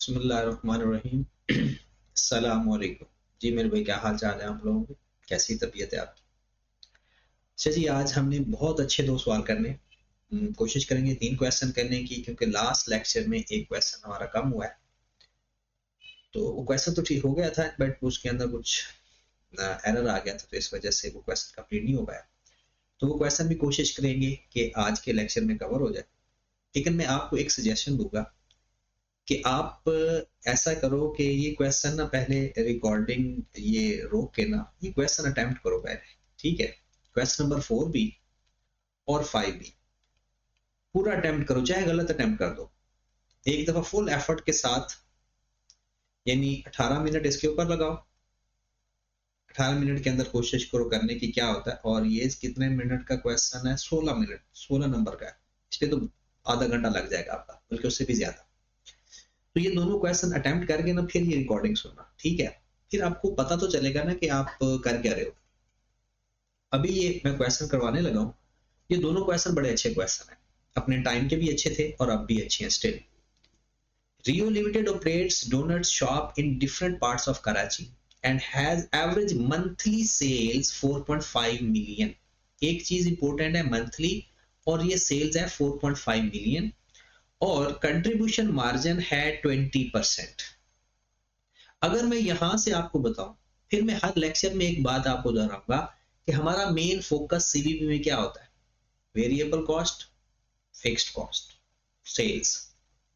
बिस्मिल्लाहिर्रहमानिर्रहीम। अस्सलाम वालेकुम। जी मेरे भाई, क्या हाल चाल है आप लोगों के? कैसी तबीयत है आपकी? अच्छा जी, आज हमने बहुत अच्छे दो सवाल करने। कोशिश करेंगे 3 क्वेश्चन करने की, क्योंकि लास्ट लेक्चर में एक क्वेश्चन हमारा कम हुआ है। तो वो क्वेश्चन तो ठीक हो गया था, बट उसके अंदर कुछ एरर आ गया था, तो इस वजह से वो क्वेश्चन कंप्लीट नहीं हो पाया। तो वो क्वेश्चन भी कोशिश करेंगे कि आज के लेक्चर में कवर हो जाए। लेकिन मैं आपको एक सजेशन दूंगा कि आप ऐसा करो कि ये क्वेश्चन ना पहले रिकॉर्डिंग ये रोक के ना ये क्वेश्चन अटेम्प्ट करो पहले। ठीक है? क्वेश्चन नंबर 4 भी और 5 भी पूरा अटेम्प्ट करो, चाहे गलत अटेम्प्ट कर दो। एक दफा फुल एफर्ट के साथ, यानी 18 मिनट इसके ऊपर लगाओ। 18 मिनट के अंदर कोशिश करो करने की क्या होता है। और ये कितने मिनट का क्वेश्चन है? 16 मिनट, 16 नंबर का है। इस पे तो आधा घंटा लग जाएगा आपका, बल्कि उससे भी ज्यादा। तो ये दोनों क्वेश्चन अटेम्प्ट करके ना फिर ये रिकॉर्डिंग सुनना। ठीक है? फिर आपको पता तो चलेगा ना कि आप कर क्या रहे हो। अभी ये मैं क्वेश्चन करवाने लगा हूँ, ये दोनों क्वेश्चन बड़े अच्छे क्वेश्चन हैं। अपने टाइम के भी अच्छे थे और अब भी अच्छे हैं still. Rio Limited operates donut shop in different parts of Karachi and has average monthly sales 4.5 million. एक चीज इंपॉर्टेंट है, मंथली, और ये सेल्स है 4.5 मिलियन, और कंट्रीब्यूशन मार्जिन है 20%। अगर मैं यहां से आपको बताऊं, फिर मैं हर लेक्चर में एक बात आपको दोहराऊंगा कि हमारा मेन फोकस सीवीपी में क्या होता है? Variable cost, fixed cost, sales,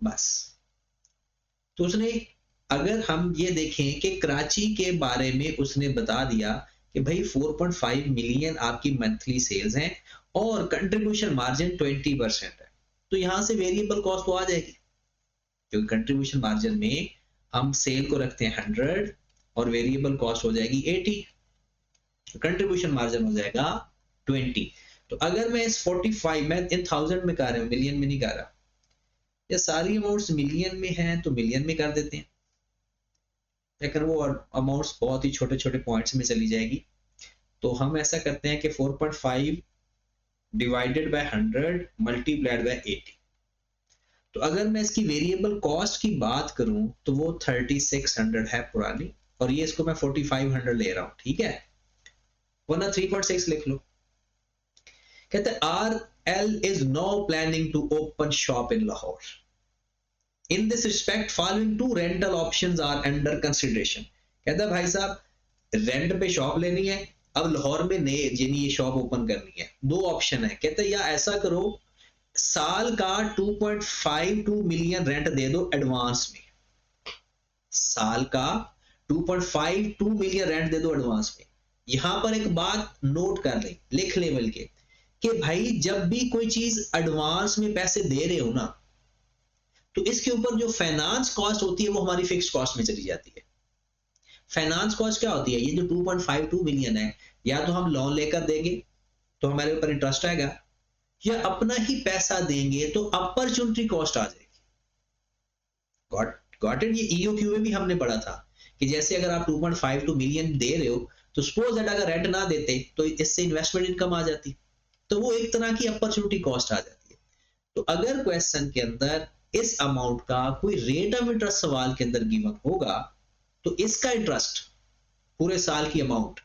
बस। तो उसने, अगर हम ये देखें कि कराची के बारे में उसने बता दिया कि भाई 4.5 मिलियन आपकी मंथली सेल्स हैं और कंट्रीब्यूशन मार्जिन 20% है, तो यहां से वेरिएबल कॉस्ट तो आ जाएगी, क्योंकि कंट्रीब्यूशन मार्जिन में हम सेल को रखते हैं 100 और वेरिएबल कॉस्ट हो जाएगी 80, कंट्रीब्यूशन मार्जिन हो जाएगा 20। तो अगर मैं इस 45, मैं इन 1000 में कर रहा हूँ, मिलियन में नहीं कर रहा, ये सारी अमाउंट्स मिलियन में हैं तो मिलियन में कर देते हैं, लेकिन वो अमाउंट्स बहुत ही छोटे छोटे पॉइंट्स में चली जाएगी। तो हम ऐसा करते हैं कि 4.5 डिवाइडेड बाय 100 मल्टीप्लाइड बाय 80। तो अगर मैं इसकी वेरिएबल कॉस्ट की बात करूं तो वो 3600 है पुरानी, और ये इसको मैं 4500 ले रहा हूं। ठीक है? वरना 3.6 लिख लो। कहते हैं R L is no planning to open shop in Lahore. In this respect following two rental options are under consideration. कहता है भाई साहब, रेंट पे शॉप लेनी है, अब लाहौर में नए यानी ये शॉप ओपन करनी है, दो ऑप्शन है। कहते हैं या ऐसा करो, साल का 2.52 मिलियन रेंट दे दो एडवांस में, साल का 2.52 मिलियन रेंट दे दो एडवांस में। यहां पर एक बात नोट कर ले, लिख ले बल्कि, कि भाई जब भी कोई चीज एडवांस में पैसे दे रहे हो ना, तो इसके ऊपर जो फाइनेंस कॉस्ट होती है वो हमारी फिक्स कॉस्ट में चली जाती है। फाइनेंस कॉस्ट क्या होती है? ये जो 2.52 मिलियन है, या तो हम लोन लेकर देंगे तो हमारे ऊपर इंटरेस्ट आएगा, या अपना ही पैसा देंगे तो अपॉर्चुनिटी कॉस्ट आ जाएगी। Got it? ये ईओक्यू में भी हमने पढ़ा था कि जैसे अगर आप 2.52 मिलियन दे रहे हो, तो सपोज दैट अगर रेंट ना देते तो इससे इन्वेस्टमेंट इनकम आ जाती, तो वो एक तरह की अपॉर्चुनिटी कॉस्ट आ जाती है। तो अगर क्वेश्चन के अंदर इस अमाउंट का कोई रेट ऑफ इंटरेस्ट सवाल के अंदर गिवन होगा, तो इसका इंटरेस्ट पूरे साल की अमाउंट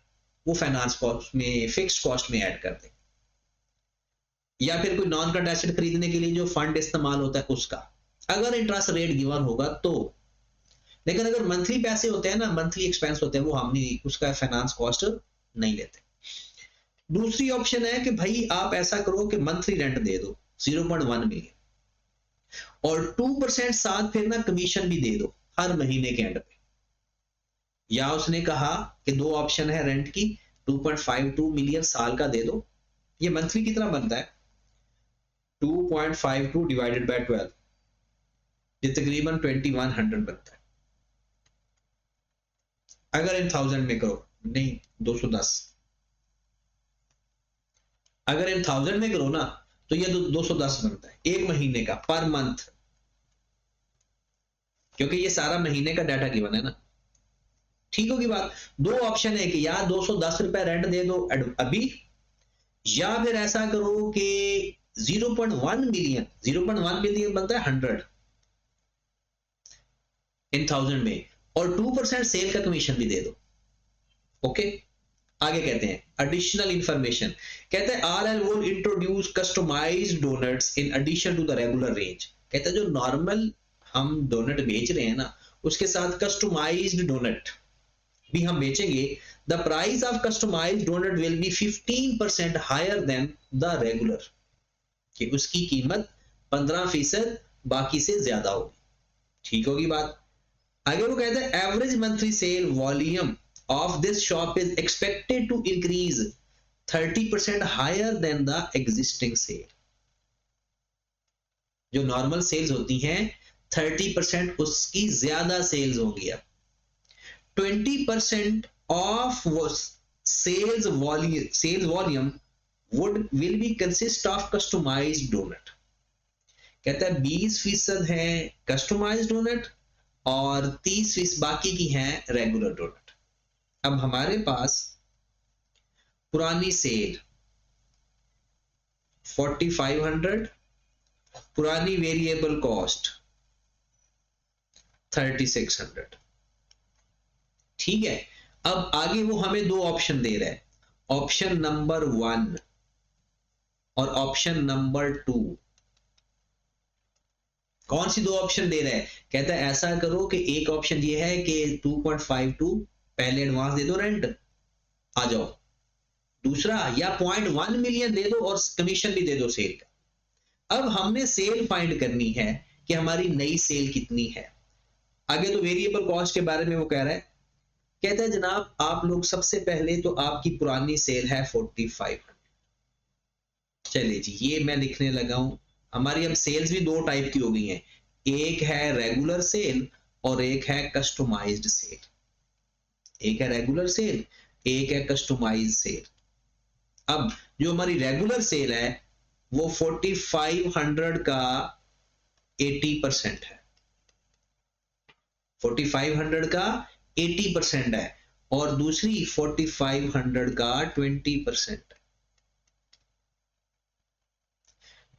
वो फाइनेंस कॉस्ट में, फिक्स्ड कॉस्ट में ऐड कर दे, या फिर कोई नॉन करंट एसेट खरीदने के लिए जो फंड इस्तेमाल होता है उसका, अगर इंटरेस्ट रेट गिवन होगा तो। लेकिन अगर मंथली पैसे होते हैं ना, मंथली एक्सपेंस होते हैं, वो हम नहीं, उसका फाइनेंस कॉस्ट नहीं लेते। दूसरी ऑप्शन है कि भाई आप ऐसा करो कि मंथली रेंट दे दो 0.1 मिलियन, और 2% साथ फिर ना कमीशन भी दे दो हर महीने के एंड पे। या उसने कहा कि दो ऑप्शन है रेंट की, 2.52 मिलियन साल का दे दो, ये मंथली कितना बनता है? 2.52 डिवाइडेड बाय 12, ये तकरीबन 2100 बनता है। अगर इन 1000 में करो, नहीं 210, अगर इन 1000 में करो ना तो ये 210 बनता है एक महीने का, पर मंथ, क्योंकि ये सारा महीने का डाटा गिवन है ना। ठीक होगी बात? दो ऑप्शन है कि या 210 रुपए रेंट दे दो अभी, या फिर ऐसा करो कि 0.1 मिलियन, 0.1 मिलियन बनता है 100, इन 1000 में, और 2% सेल का कमीशन भी दे दो। ओके, आगे कहते हैं एडिशनल इंफॉर्मेशन, कहते हैं R L would introduce customized donuts in addition to the regular range. कहते हैं जो नॉर्मल हम डोनट बेच रहे हैं ना, उसके साथ कस्टमाइज्ड डोनट भी हम बेचेंगे। The price of customized donut will be 15% higher than the regular, कि उसकी कीमत 15% बाकी से ज्यादा होगी। ठीक होगी बात। आगे वो कहते हैं average monthly sale volume of this shop is expected to increase 30% higher than the existing sale. जो नॉर्मल सेल्स होती हैं 30% उसकी ज्यादा सेल्स होंगी। अब 20% of sales volume would will be consist of customized donut। कहता है 20% है कस्टमाइज्ड डोनट और 30% बाकी की है रेगुलर डोनट। अब हमारे पास पुरानी सेल 4500, पुरानी वेरिएबल कॉस्ट 3600। ठीक है, अब आगे वो हमें दो ऑप्शन दे रहा है, ऑप्शन नंबर 1 और ऑप्शन नंबर 2। कौन सी दो ऑप्शन दे रहा है? कहता है ऐसा करो कि एक ऑप्शन ये है कि 2.52 पहले एडवांस दे दो, रेंट आ जाओ। दूसरा, या 0.1 मिलियन दे दो और कमीशन भी दे दो सेल का। अब हमने सेल फाइंड करनी है कि हमारी नई सेल कितनी है। आगे तो वेरिएबल कॉस्ट के बारे में वो कह रहा है, कहता है जनाब आप लोग सबसे पहले तो आपकी पुरानी सेल है 4500। चलिए जी, ये मैं लिखने लगा हूं। हमारी अब सेल्स भी दो टाइप की हो गई हैं, एक है रेगुलर सेल और एक है कस्टमाइज्ड सेल। एक है रेगुलर सेल, एक है कस्टमाइज्ड सेल। अब जो हमारी रेगुलर सेल है वो 4500 का 80% है, 4500 का 80% है, और दूसरी 4500 का 20%।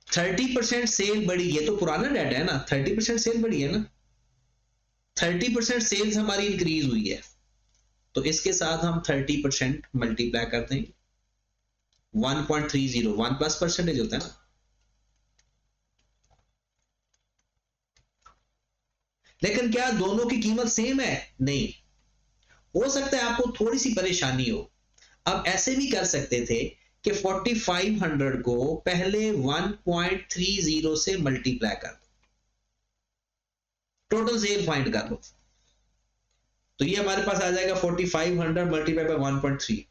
30% सेल बढ़ी, ये तो पुराना डाटा है ना, 30% सेल बढ़ी है ना, 30% सेल्स हमारी इंक्रीज हुई है, तो इसके साथ हम 30% मल्टीप्लाई कर देंगे। 1.30 1 प्लस परसेंटेज होता है ना। लेकिन क्या दोनों की कीमत सेम है? नहीं, हो सकता है आपको थोड़ी सी परेशानी हो। अब ऐसे भी कर सकते थे कि 4500 को पहले 1.30 से मल्टीप्लाई कर दो, टोटल सेल फाइंड कर लो। तो ये हमारे पास आ जाएगा 4500 मल्टीप्लाई बाय 1.3,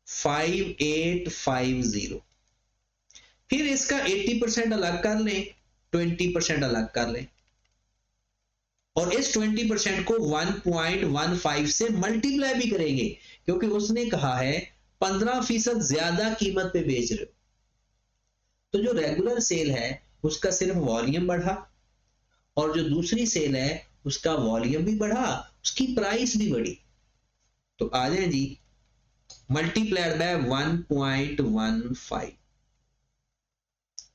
5850। फिर इसका 80% अलग कर लें, 20% अलग कर लें, और इस 20% को 1.15 से मल्टीप्लाई भी करेंगे, क्योंकि उसने कहा है 15% ज्यादा कीमत पे बेच रहे हो। तो जो रेगुलर सेल है उसका सिर्फ वॉल्यूम बढ़ा, और जो दूसरी सेल है उसका वॉल्यूम भी बढ़ा, उसकी प्राइस भी बढ़ी। तो आ जाए जी, मल्टीप्लाइड बाय 1.15।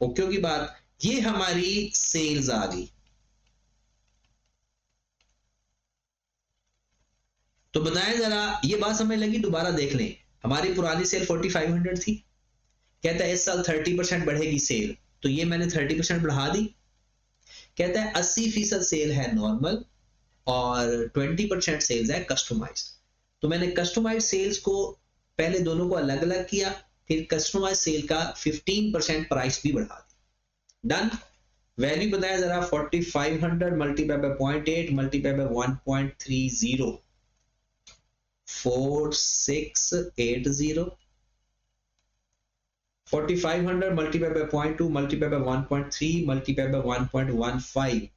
ओके की बात, ये हमारी सेल्स आ गई। तो बताएं जरा, ये बात समझ लगी? दोबारा देख लें, हमारी पुरानी सेल 4500 थी, कहता है इस साल 30% बढ़ेगी सेल, तो ये मैंने 30% बढ़ा दी। कहता है 80% सेल है नॉर्मल और 20% सेल्स है कस्टमाइज्ड। तो मैंने कस्टमाइज्ड सेल्स को पहले दोनों को अलग अलग किया, फिर कस्टमाइज्ड सेल का 15% प्राइस भी बढ़ा दी। डन। वैल्यू बताया जरा, 4500 multiply by 0.8 multiply by 1.30, 4680। 4500 multiply by 0.2 multiply by 1.3 multiply by 1.15,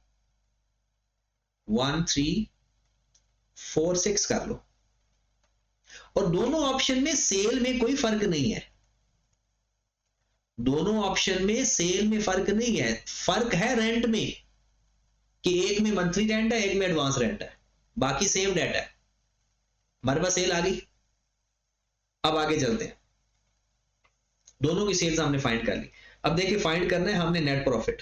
1346 कर लो। और दोनों ऑप्शन में सेल में कोई फर्क नहीं है, दोनों ऑप्शन में सेल में फर्क नहीं है, फर्क है रेंट में, कि एक में मंथली रेंट है, एक में एडवांस रेंट है, बाकी सेम डेटा है। हमारे पास सेल आ गई। अब आगे चलते हैं, दोनों की सेल्स हमने फाइंड कर ली। अब देखिए फाइंड करना है हमने नेट प्रॉफिट।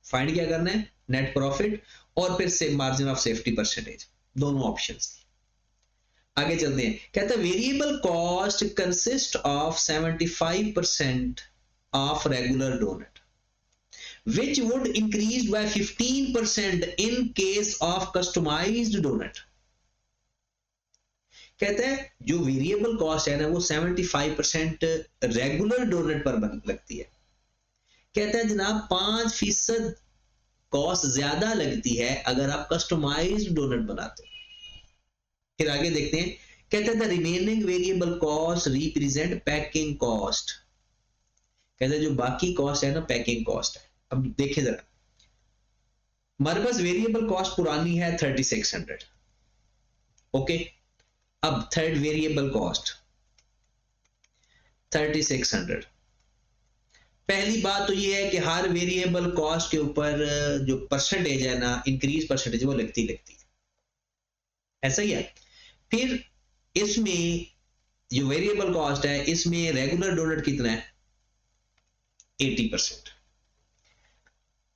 फाइंड क्या करना है, नेट प्रॉफिट और फिर से मार्जिन ऑफ सेफ्टी परसेंटेज, दोनों ऑप्शंस। आगे चलते हैं, कहता है variable cost consist of 75% of regular donut which would increase by 15% in case of customized donut। कहते हैं जो वेरिएबल कॉस्ट है ना वो 75% रेगुलर डोनट पर लगती है। कहते हैं जनाब 5% कॉस्ट ज्यादा लगती है अगर आप कस्टमाइज्ड डोनट बनाते हो। फिर आगे देखते हैं, कहते हैं the remaining variable cost represent packing cost. कहते हैं जो बाकी कॉस्ट है ना पैकिंग कॉस्ट है। अब देखें जरा, हमारे पास वेरिएबल कॉस्ट पुरानी है 3600, ओके। अब थर्ड वेरिएबल कॉस्ट 3600। पहली बात तो ये है कि हर वेरिएबल कॉस्ट के ऊपर जो परसेंटेज है ना, इंक्रीज परसेंटेज, वो लगती है, ऐसा ही है। फिर इसमें जो वेरिएबल कॉस्ट है इसमें रेगुलर डोनट कितना है, 80%,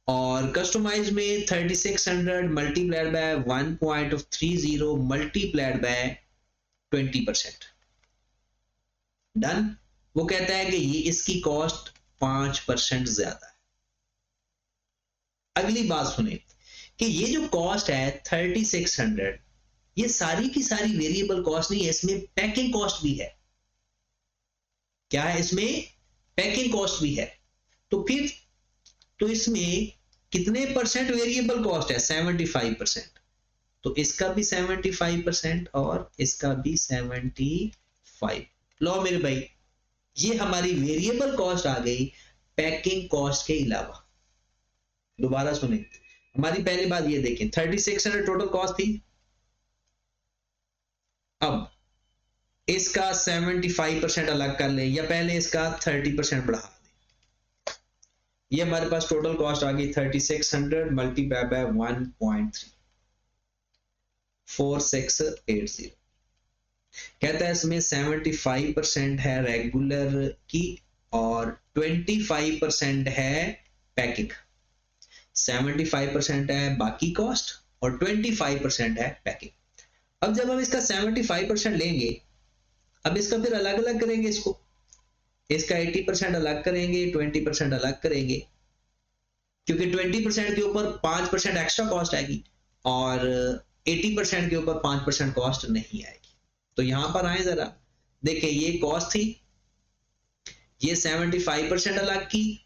और कस्टमाइज में 3600 multiplied by 1.30 multiplied by 20%। Done. वो कहता है कि ये इसकी कॉस्ट 5% ज्यादा है। अगली बात सुने कि ये जो कॉस्ट है 3600, ये सारी की सारी वेरिएबल कॉस्ट नहीं है, इसमें पैकिंग कॉस्ट भी है। क्या है इसमें, पैकिंग कॉस्ट भी है। तो फिर तो इसमें कितने परसेंट वेरिएबल कॉस्ट है, 75%। तो इसका भी 75% और इसका भी 75। लो मेरे भाई, ये हमारी वेरिएबल कॉस्ट आ गई पैकिंग कॉस्ट के अलावा। दोबारा सुने, हमारी पहली बात ये देखें, 3600 टोटल कॉस्ट थी। अब इसका 75% अलग कर ले या पहले इसका 30% बढ़ा दे। ये हमारे पास टोटल कॉस्ट आ गई 3600 मल्टीप्लाई बाय 1.3, 4680। कहता है इसमें 75% है रेगुलर की और 25% है पैकिंग। 75% है बाकी कॉस्ट और 25% है पैकिंग। अब जब हम इसका 75% लेंगे, अब इसका फिर अलग अलग करेंगे, इसका 80% अलग करेंगे, 20% अलग करेंगे, क्योंकि 20% के ऊपर 5% एक्स्ट्रा कॉस्ट आएगी और 80% के ऊपर 5% कॉस्ट नहीं आएगी। तो यहां पर आए जरा, देखिए ये कॉस्ट थी, ये 75% अलग की,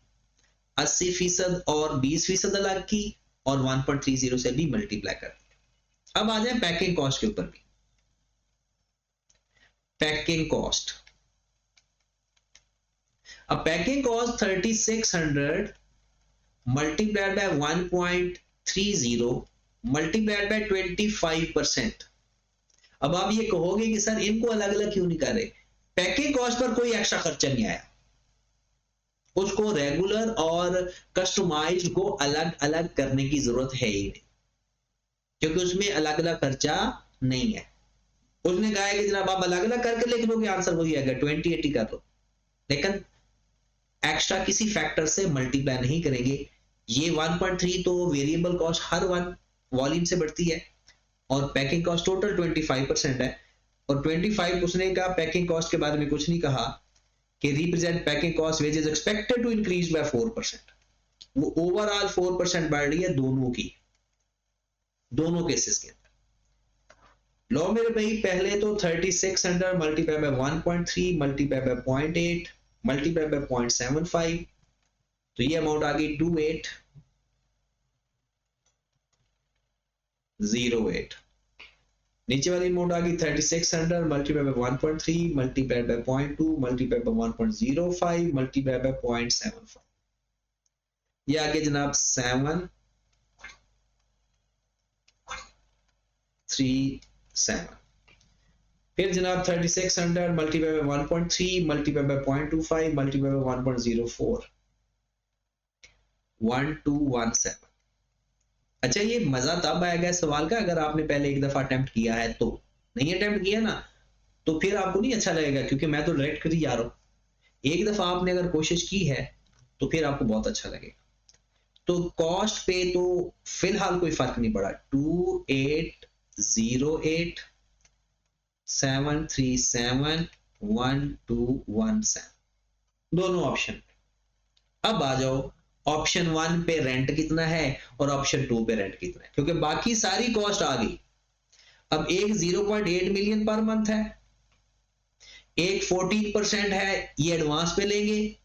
80% और 20% अलग की और 1.30 से भी मल्टीप्लाई कर दिया। अब आ जाए पैकिंग कॉस्ट के ऊपर भी। पैकिंग कॉस्ट, अब packing cost 3600 multiplied by 1.30 multiplied by 25%। अब आप ये कहोगे कि सर इनको अलग अलग क्यों नहीं कर रहे। पैकिंग कॉस्ट पर कोई एक्स्ट्रा खर्चा नहीं आया, उसको रेगुलर और कस्टमाइज्ड को अलग अलग करने की जरूरत है ही नहीं, क्योंकि उसमें अलग अलग खर्चा नहीं है। उसने कहा है कि जनाब आप अलग अलग करके लिख लो कि आंसर वही आएगा, 2080 कर लो, लेकिन एक्स्ट्रा किसी फैक्टर से मल्टीप्लाई नहीं करेंगे। ये 1.3 तो वेरिएबल कॉस्ट हर वन वॉल्यूम से बढ़ती है और पैकिंग कॉस्ट टोटल 25% है, और 25 उसने कहा पैकिंग कॉस्ट के बारे में कुछ नहीं कहा कि represent packing cost wage is expected to increase by 4%। वो ओवरऑल 4% बढ़ रही है दोनों की, दोनों केसेस के अंदर। लो मेरे भाई, पहले तो 3600 multiply by 1.3 multiply by 0.8 multiply by 0.75, तो ये अमाउंट आ गई 2808। नीचे वाली अमाउंट आ गई 3600 multiply by 1.3 multiply by 0.2 multiply by 1.05 multiply by 0.75। ये आगे जनाब 737। फिर जनाब 3600 multiply by 1.3 multiply by 0.25 multiply by 1.04 1217। अच्छा, ये मजा तब आएगा इस सवाल का अगर आपने पहले एक दफा अटेम्प्ट किया है। तो नहीं अटेम्प्ट किया ना तो फिर आपको नहीं अच्छा लगेगा, क्योंकि मैं तो डायरेक्ट कर ही जा रहा हूं। एक दफा आपने अगर कोशिश की है तो फिर आपको बहुत अच्छा लगेगा। तो कॉस्ट पे तो फिलहाल कोई फर्क नहीं पड़ा। 2808 737 1217 दोनों ऑप्शन। अब आ जाओ ऑप्शन 1 पे रेंट कितना है और ऑप्शन 2 पे रेंट कितना है, क्योंकि बाकी सारी कॉस्ट आ गई। अब एक 0.8 मिलियन पर मंथ है, एक 14% है, ये एडवांस पे लेंगे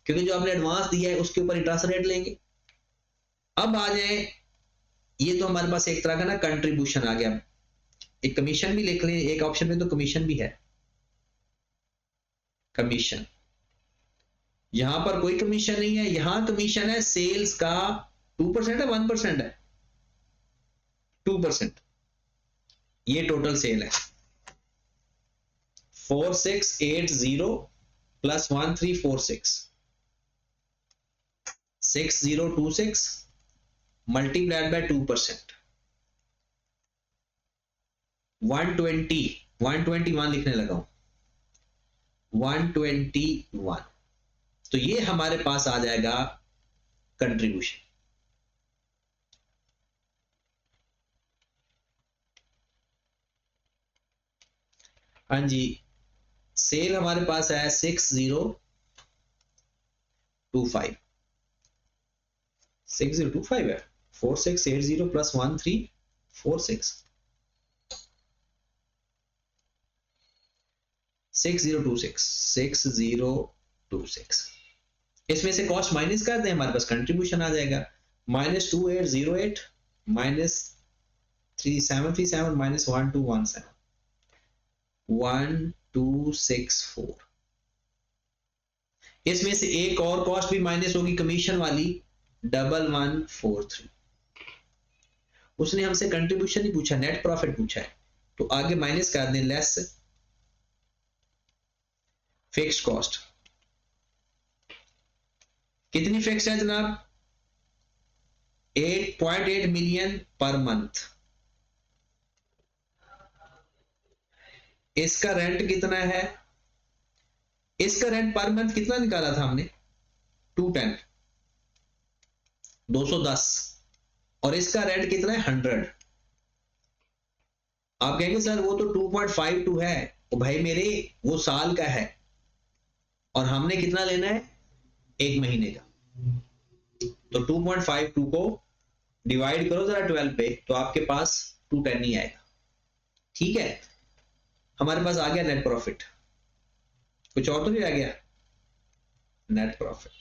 क्योंकि जो आपने एडवांस दिया है उसके ऊपर इंटरेस्ट रेट लेंगे। अब आ जाए, ये तो हमारे पास एक तरह का ना कंट्रीब्यूशन आ गया, एक कमीशन भी लिख लें, एक ऑप्शन में तो कमीशन भी है। कमीशन, यहां पर कोई कमीशन नहीं है, यहां कमीशन है सेल्स का 2% है, 1% है, 2%। ये टोटल सेल है 4680 प्लस 1346 6026 मल्टीप्लाइड बाय 2%, 121 लिखने लगा हूं, 121। तो ये हमारे पास आ जाएगा कंट्रीब्यूशन। हाँ जी, सेल हमारे पास है 6025 है, 4680 प्लस 1346 6026। इसमें से कॉस्ट माइनस कर दें, हमारे पास कंट्रीब्यूशन आ जाएगा -2808 -3737 -1217 1264। इसमें से एक और कॉस्ट भी माइनस होगी कमीशन वाली 1143। उसने हमसे कंट्रीब्यूशन नहीं पूछा, नेट प्रॉफिट पूछा है, तो आगे माइनस कर दें लेस फिक्स्ड कॉस्ट। कितनी फिक्स्ड है जनाब? 8.8 मिलियन पर मंथ। इसका रेंट कितना है? इसका रेंट पर मंथ कितना निकाला था हमने? 210 210, और इसका रेंट कितना है? 100। आप कहेंगे सर वो तो 2.52 है, तो भाई मेरे वो साल का है और हमने कितना लेना है? एक महीने का। तो 2.52 को डिवाइड करो जरा 12 पे, तो आपके पास 210 नहीं आएगा। ठीक है, हमारे पास आ गया नेट प्रॉफिट। कुछ और तो नहीं आ गया? Net profit.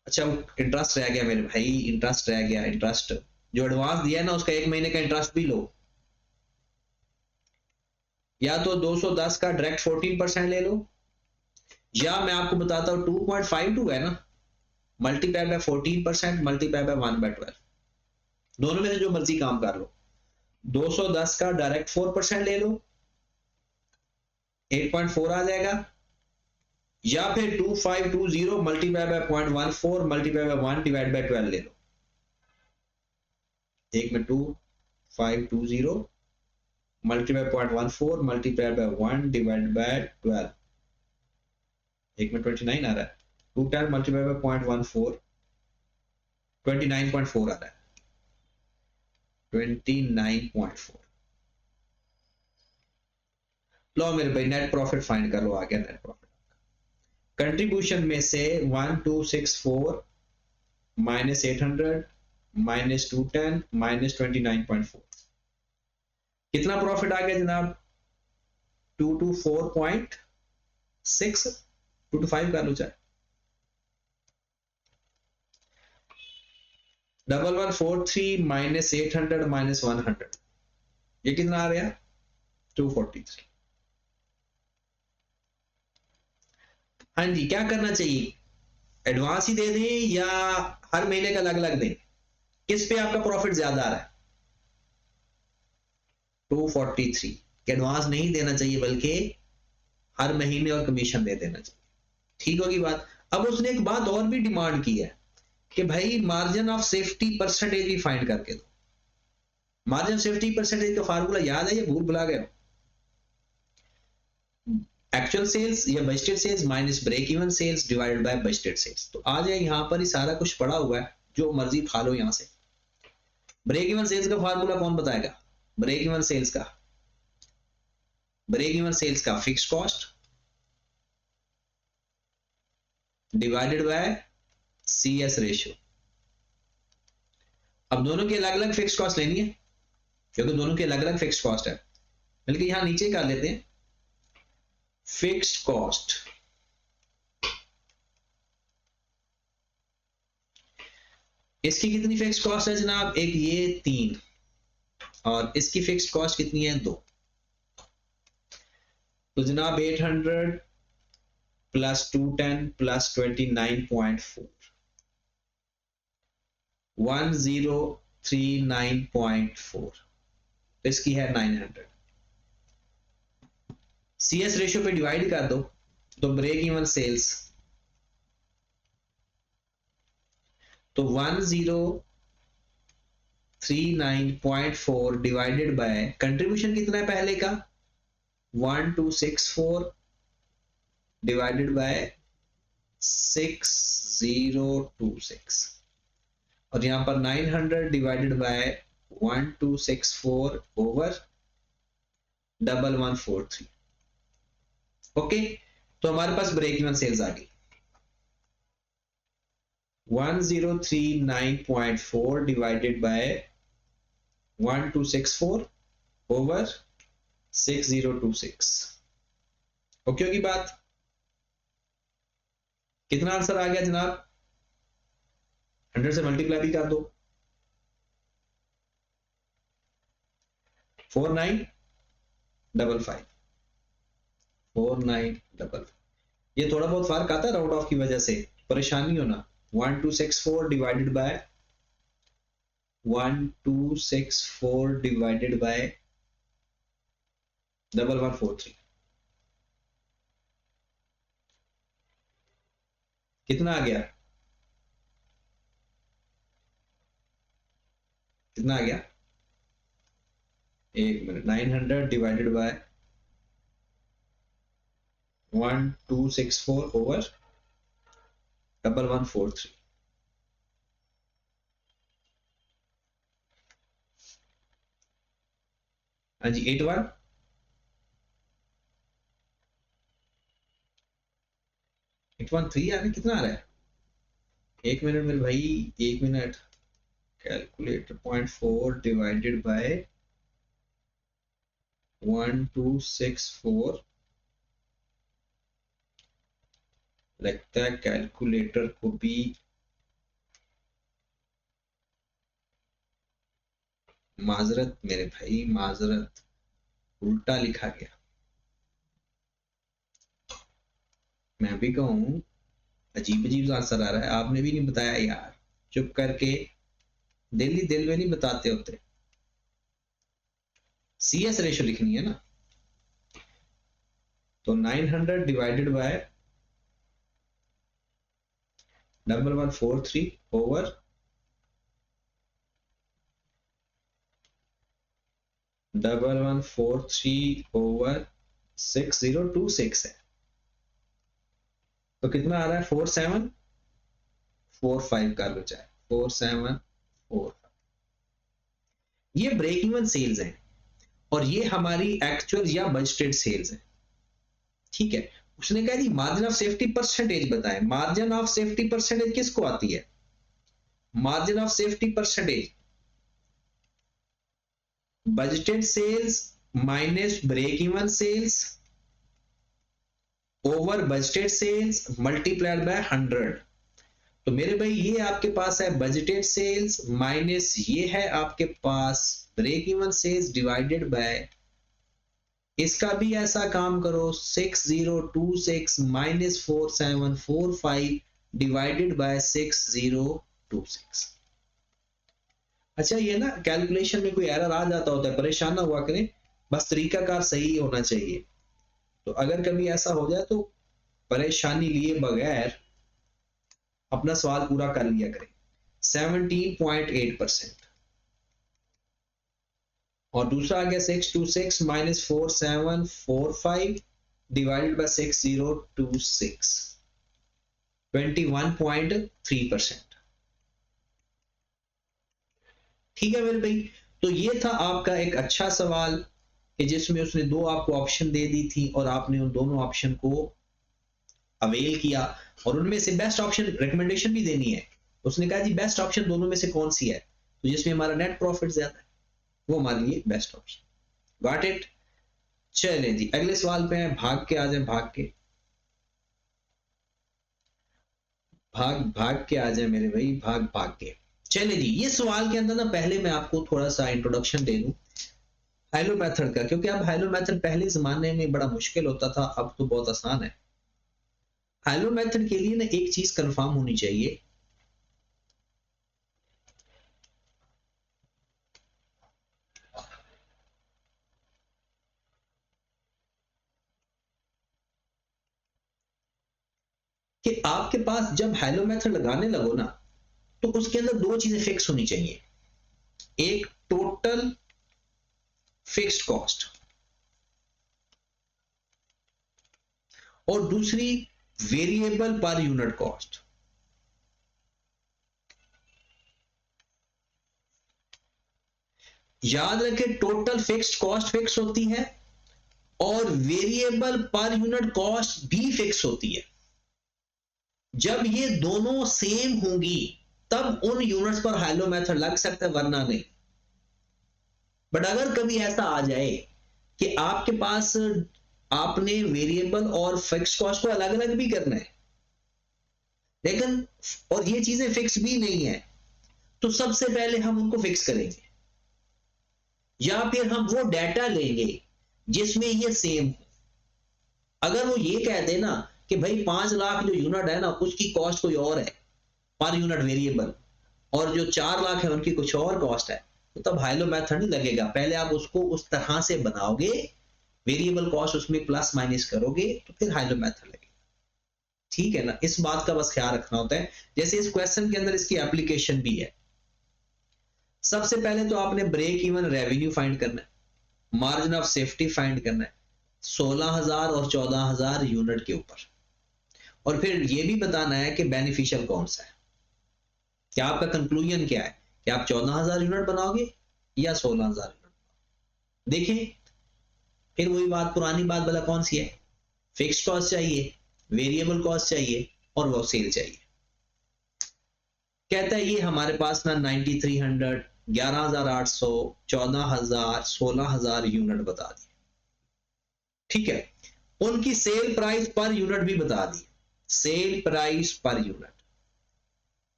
अच्छा, इंटरेस्ट रह गया मेरे भाई, इंटरेस्ट रह गया। इंटरेस्ट जो एडवांस दिया है ना, उसका एक महीने का इंटरेस्ट भी लो। या तो 210 का डायरेक्ट 14% ले लो, या मैं आपको बताता हूं 2.52 है ना, मल्टीप्लाई बाय 14% मल्टीप्लाई बाय 1/12, दोनों में से जो मर्जी काम कर लो। 210 का डायरेक्ट 4% ले लो, 8.4 आ जाएगा, या फिर 2520 multiply by 0.14 multiply by 1 divide by 12 ले लो। एक में 2520 multiply 0.14 multiply by 1 divide by 12, एक में 29 आ रहा है। 210 मल्टीप्लाई बाय 0.14 29.4 आ रहा है, 29.4। लो मेरे भाई नेट प्रॉफिट फाइंड कर लो, आ गया नेट प्रॉफिट। कंट्रीब्यूशन में से 1264 माइनस 800 माइनस 210 माइनस 29.4, कितना प्रॉफिट आ गया जनाब? 224.6, 225 कर लो चाहे। 1143 माइनस 800 माइनस 100, ये कितना आ रहा है? 243। हाँ जी, क्या करना चाहिए? एडवांस ही दे दें या हर महीने का अलग अलग दें? किस पे आपका प्रॉफिट ज्यादा आ रहा है? 243। एडवांस नहीं देना चाहिए बल्कि हर महीने और कमीशन दे देना चाहिए। ठीक होगी बात। अब उसने एक बात और भी डिमांड की है कि भाई मार्जिन ऑफ सेफ्टी परसेंटेज भी फाइंड करके दो। मार्जिन सेफ्टी परसेंटेज का फार्मूला याद है या भूल भुला गए? एक्चुअल सेल्स या budgeted sales minus break even sales divided by budgeted sales. तो आ जाए यहाँ पर ही सारा कुछ पड़ा हुआ है, जो मर्जी खा लो यहाँ से। ब्रेक इवन सेल्स का फार्मूला कौन बताएगा? ब्रेक इवन सेल्स का, ब्रेक इवन सेल्स का fix cost divided by CS ratio. अब दोनों की अलग अलग फिक्स कॉस्ट लेनी है, क्योंकि दोनों की अलग अलग फिक्स कॉस्ट है, बल्कि यहां नीचे कर लेते हैं फिक्स्ड कॉस्ट। इसकी कितनी फिक्स कॉस्ट है जनाब? एक ये 3, और इसकी फिक्स कॉस्ट कितनी है? 2। तो जनाब 800 प्लस 210 प्लस 29.4 1039.4, इसकी है 900। CS रेशियो पे डिवाइड कर दो तो ब्रेक इवन सेल्स, तो 1039.4 डिवाइडेड बाय कंट्रीब्यूशन कितना है पहले का? 1264 डिवाइडेड बाय 6026, और यहां पर 900 डिवाइडेड बाय 1264 ओवर 1143। ओके, तो हमारे पास ब्रेक इवन सेल्स आ गई 1039.4 डिवाइडेड बाय 1264 ओवर 6026। ओके होगी बात? कितना आंसर आ गया जनाब? 100 से मल्टीप्लाई भी कर दो, 4955, 4955। ये थोड़ा बहुत फर्क आता है राउंड ऑफ की वजह से, परेशानी हो ना। 1264 डिवाइडेड बाय 1264 डिवाइडेड बाय 1143, कितना आ गया? कितना आ गया? एक मिनट, 900 डिवाइडेड बाय 1264 ओवर 1143। हाँ जी, 81 813 आ रहा है। कितना आ रहा है? एक मिनट मेरे भाई, एक मिनट। कैलकुलेटर 0.4 डिवाइडेड बाय 1264, लगता है कैलकुलेटर को भी माजरत मेरे भाई, माजरत, उल्टा लिखा गया। मैं भी कहूं अजीब अजीब आंसर आ रहा है, आपने भी नहीं बताया यार। चुप करके दिल ही दिल में नहीं बताते होते। CS रेशियो लिखनी है ना, तो 900 डिवाइडेड बाय 1143 ओवर 1143 ओवर 6026 है। तो कितना आ रहा है? 4745 कर लो चाहे, 4745। ये ब्रेक इवन सेल्स है, और ये हमारी एक्चुअल या बजटेड सेल्स है। ठीक है, उसने कहा जी मार्जिन ऑफ सेफ्टी परसेंटेज बताएं। मार्जिन ऑफ सेफ्टी परसेंटेज किसको आती है? Margin of safety percentage budgeted sales minus break even sales over budgeted sales multiplied by 100। तो मेरे भाई ये आपके पास है बजटेड सेल्स माइनस ये है आपके पास break even sales divided by, इसका भी ऐसा काम करो 6026 माइनस 4745 डिवाइडेड बाय 6026। अच्छा, ये ना कैलकुलेशन में कोई एरर आ जाता होता है, परेशान ना हुआ करें, बस तरीकाकार सही होना चाहिए। तो अगर कभी ऐसा हो जाए तो परेशानी लिए बगैर अपना सवाल पूरा कर लिया करें। 17.8%, और दूसरा आ गया 626 माइनस 4745 डिवाइडेड बाय 6026, 21.3%। ठीक है मेरे भाई, तो ये था आपका एक अच्छा सवाल कि जिसमें उसने दो आपको ऑप्शन दे दी थी और आपने उन दोनों ऑप्शन को अवेल किया और उनमें से बेस्ट ऑप्शन, रिकमेंडेशन भी देनी है। उसने कहा जी बेस्ट ऑप्शन दोनों में से कौन सी है, तो जिसमें हमारा नेट प्रॉफिट ज्यादा है वो हमारे लिए बेस्ट ऑप्शन। Got it. चलें जी अगले सवाल पे हैं, भाग के आ जाए, भाग के भाग के आ जाए मेरे भाई, भाग के। चले जी, ये सवाल के अंदर ना पहले मैं आपको थोड़ा सा इंट्रोडक्शन दे दूं हाइलो मेथड का, क्योंकि अब हाइलो मेथड पहले जमाने में बड़ा मुश्किल होता था, अब तो बहुत आसान है। हाइलो मेथड के लिए ना एक चीज कंफर्म होनी चाहिए, कि आपके पास जब हाइलो मेथड लगाने लगो ना तो उसके अंदर दो चीजें फिक्स होनी चाहिए, एक टोटल फिक्स्ड कॉस्ट और दूसरी वेरिएबल पर यूनिट कॉस्ट। याद रखें टोटल फिक्स्ड कॉस्ट फिक्स होती है और वेरिएबल पर यूनिट कॉस्ट भी फिक्स होती है। जब ये दोनों सेम होंगी तब उन यूनिट्स पर हाइलो मेथड लग सकता है, वरना नहीं। बट अगर कभी ऐसा आ जाए कि आपके पास आपने वेरिएबल और फिक्स कॉस्ट को अलग अलग भी करना है लेकिन और ये चीजें फिक्स भी नहीं है, तो सबसे पहले हम उनको फिक्स करेंगे या फिर हम वो डाटा लेंगे जिसमें ये सेम हो। अगर वो ये कह दे ना कि भाई 5 लाख जो यूनिट है ना उसकी कॉस्ट कोई और है पर यूनिट वेरिएबल, और जो 4 लाख है उनकी कुछ और कॉस्ट है, तो तब हाइलो मेथड नहीं लगेगा। पहले आप उसको उस तरह से बनाओगे, वेरिएबल कॉस्ट उसमें प्लस माइनस करोगे तो फिर हाइलो मेथड लगेगा। ठीक है ना, इस बात का बस ख्याल रखना होता है। जैसे इस क्वेश्चन के अंदर इसकी एप्लीकेशन भी है। सबसे पहले तो आपने ब्रेक इवन रेवेन्यू फाइंड करना है, मार्जिन ऑफ सेफ्टी फाइंड करना है 16,000 और 14,000 यूनिट के ऊपर, और फिर ये भी बताना है कि बेनिफिशियल कौन सा है। क्या आपका कंक्लूजन क्या है कि आप 14,000 यूनिट बनाओगे या 16,000 यूनिट? देखें फिर वही बात, पुरानी बात वाला कौन सी है, फिक्स्ड कॉस्ट चाहिए, वेरिएबल कॉस्ट चाहिए और वो सेल चाहिए। कहता है ये हमारे पास ना 9300, 11,800, 14,000, 16,000 यूनिट बता दिए। ठीक है, उनकी सेल प्राइस पर यूनिट भी बता दी, सेल प्राइस पर यूनिट।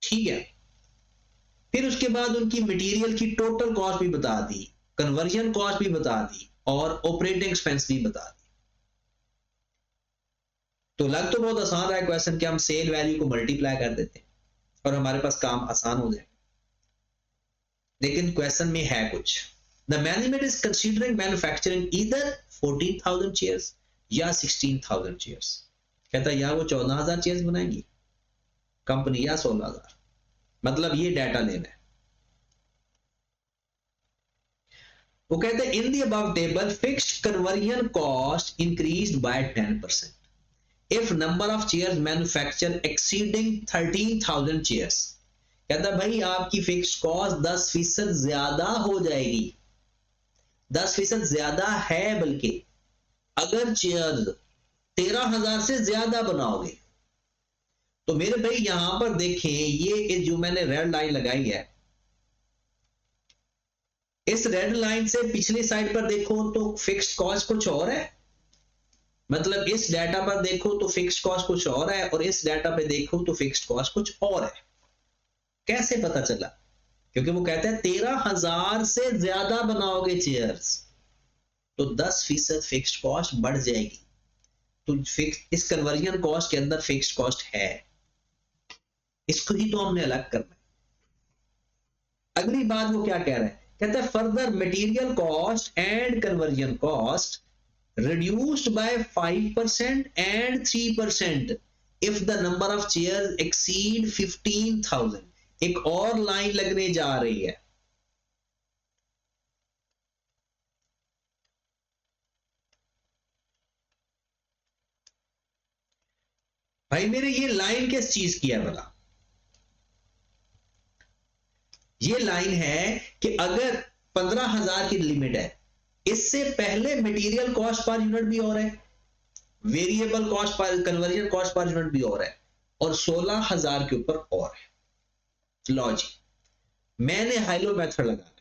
ठीक है, फिर उसके बाद उनकी मटेरियल की टोटल कॉस्ट भी बता दी, कन्वर्जन कॉस्ट भी बता दी और ऑपरेटिंग एक्सपेंस भी बता दी। तो लग तो बहुत आसान रहा है क्वेश्चन कि हम सेल वैल्यू को मल्टीप्लाई कर देते हैं और हमारे पास काम आसान हो जाए, लेकिन क्वेश्चन में है कुछ। The management is considering manufacturing either 14,000 chairs या 16,000 चेयर्स। कहता है या वो 14,000 चेयर्स बनाएंगी कंपनी या 16,000, मतलब ये डाटा लेना है। वो कहते हैं in the above table fixed conversion cost increased by 10% if number of chairs manufacture exceeding 13,000 chairs. कहता भाई आपकी फिक्स्ड कॉस्ट 10% ज्यादा हो जाएगी, 10% ज्यादा है, बल्कि अगर चेयर्स 13,000 से ज्यादा बनाओगे। तो मेरे भाई यहां पर देखें, ये जो मैंने रेड लाइन लगाई है, इस रेड लाइन से पिछली साइड पर देखो तो फिक्स्ड कॉस्ट कुछ और है, मतलब इस डाटा पर देखो तो फिक्स्ड कॉस्ट कुछ और है और इस डाटा पे देखो तो फिक्स्ड कॉस्ट कुछ और है। कैसे पता चला? क्योंकि वो कहते हैं 13,000 से ज्यादा बनाओगे चेयर्स तो 10% फिक्स्ड कॉस्ट बढ़ जाएगी। तो फिक्स इस कन्वर्जन कॉस्ट के अंदर फिक्स्ड कॉस्ट है, इसको ही तो हमने अलग करना है। अगली बात वो क्या कह रहा है, कहता है further material cost and conversion cost reduced by 5% and 3% if the number of chairs exceed 15,000। एक और लाइन लगने जा रही है, भाई मेरे ये लाइन किस चीज की है भला? ये लाइन है कि अगर 15,000 की लिमिट है, इससे पहले मटेरियल कॉस्ट पर यूनिट भी और है, variable cost per, conversion cost per unit भी और है, और 16,000 के ऊपर और है। लो जी, मैंने हाइलो मेथड लगाना है।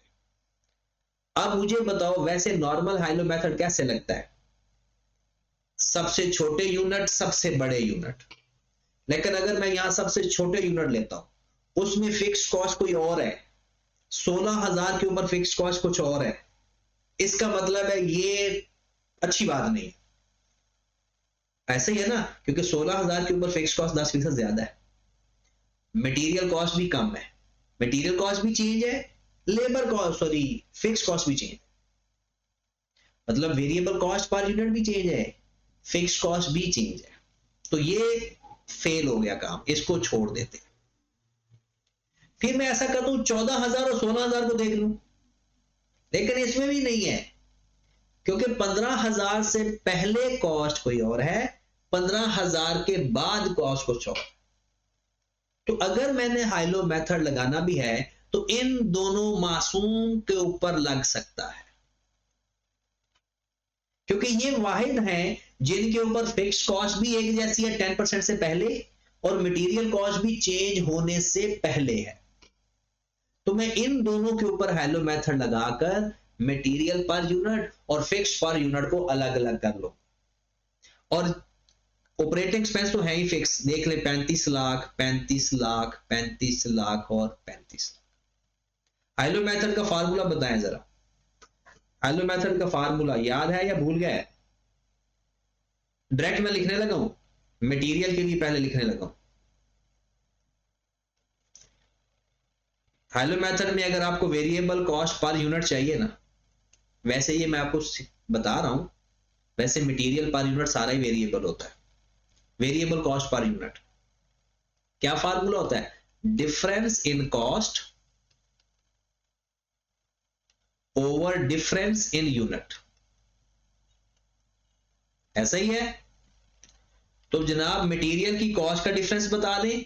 अब मुझे बताओ वैसे नॉर्मल हाइलो मेथड कैसे लगता है? सबसे छोटे यूनिट, सबसे बड़े यूनिट। लेकिन अगर मैं यहां सबसे छोटे यूनिट लेता हूं, उसमें फिक्स कॉस्ट कोई और है, 16,000 के ऊपर फिक्स कॉस्ट कुछ और है, इसका मतलब है ये अच्छी बात नहीं। ऐसे ही है ना, क्योंकि 16,000 के ऊपर फिक्स कॉस्ट 10% ज्यादा है, मटेरियल कॉस्ट भी कम है, मटेरियल कॉस्ट भी चेंज है, labour cost, sorry, fix cost भी चेंज, मतलब वेरिएबल कॉस्ट पर यूनिट भी चेंज है, फिक्स कॉस्ट भी चेंज है। तो ये फेल हो गया काम, इसको छोड़ देते। फिर मैं ऐसा करता हूं 14,000 और 16,000 को देख लूं, लेकिन इसमें भी नहीं है, क्योंकि 15,000 से पहले कॉस्ट कोई और है, 15,000 के बाद कॉस्ट कुछ और। तो अगर मैंने हाइलो मेथड लगाना भी है तो इन दोनों मासूम के ऊपर लग सकता है, क्योंकि ये वाहिद हैं जिनके ऊपर फिक्स कॉस्ट भी एक जैसी है 10% से पहले, और मटेरियल कॉस्ट भी चेंज होने से पहले है। तो मैं इन दोनों के ऊपर हाइलो मेथड लगाकर मटेरियल पर यूनिट और फिक्स पर यूनिट को अलग अलग कर लो। और ऑपरेटिंग एक्सपेंस तो है ही फिक्स, देख ले 35 लाख, 35 लाख, 35 लाख और 35 लाख। हाइलो मेथड का फार्मूला बताएं जरा, हाइलो मेथड का फार्मूला याद है या भूल गए? डायरेक्ट मैं लिखने लगा हूं, मटेरियल के लिए पहले लिखने लगा हूं। हाइलो मेथड में अगर आपको वेरिएबल कॉस्ट पर यूनिट चाहिए ना, वैसे ये मैं आपको बता रहा हूं, वैसे मटेरियल पर यूनिट सारा ही वेरिएबल होता है। वेरिएबल कॉस्ट पर यूनिट क्या फार्मूला होता है? Difference in cost over difference in unit, ऐसा ही है। तो जनाब मटेरियल की कॉस्ट का डिफरेंस बता दें,